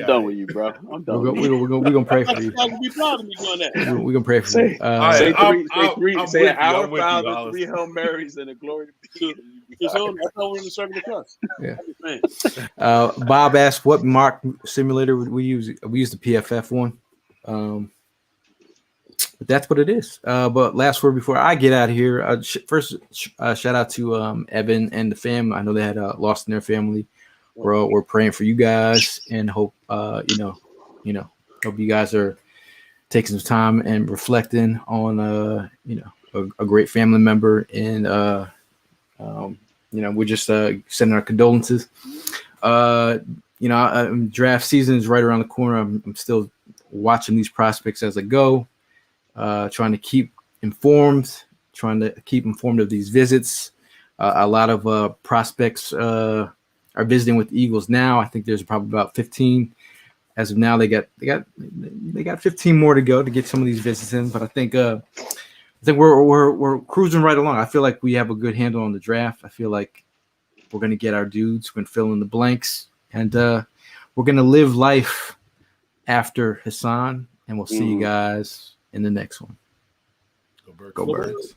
done with you, bro. I'm done. We're gonna pray for you. Be proud of me doing that. We're gonna pray for you. Say an hour Father, 3 Hail Marys, and a glory to be. That's how we're in the circle of trust. Yeah. Bob asked what mark simulator would we use? We use the PFF one. But that's what it is. But last word before I get out of here. First, shout out to Evan and the family. I know they had lost in their family. We're praying for you guys and hope hope you guys are taking some time and reflecting on a great family member. And we're just sending our condolences. Draft season is right around the corner. I'm still watching these prospects as I go. Trying to keep informed of these visits. A lot of prospects are visiting with the Eagles now. I think there's probably about 15 as of now. They got 15 more to go to get some of these visits in. But I think we're cruising right along. I feel like we have a good handle on the draft. I feel like we're gonna get our dudes. We're gonna fill in the blanks, and we're gonna live life after Haason. And we'll see you guys in the next one. Go Birds.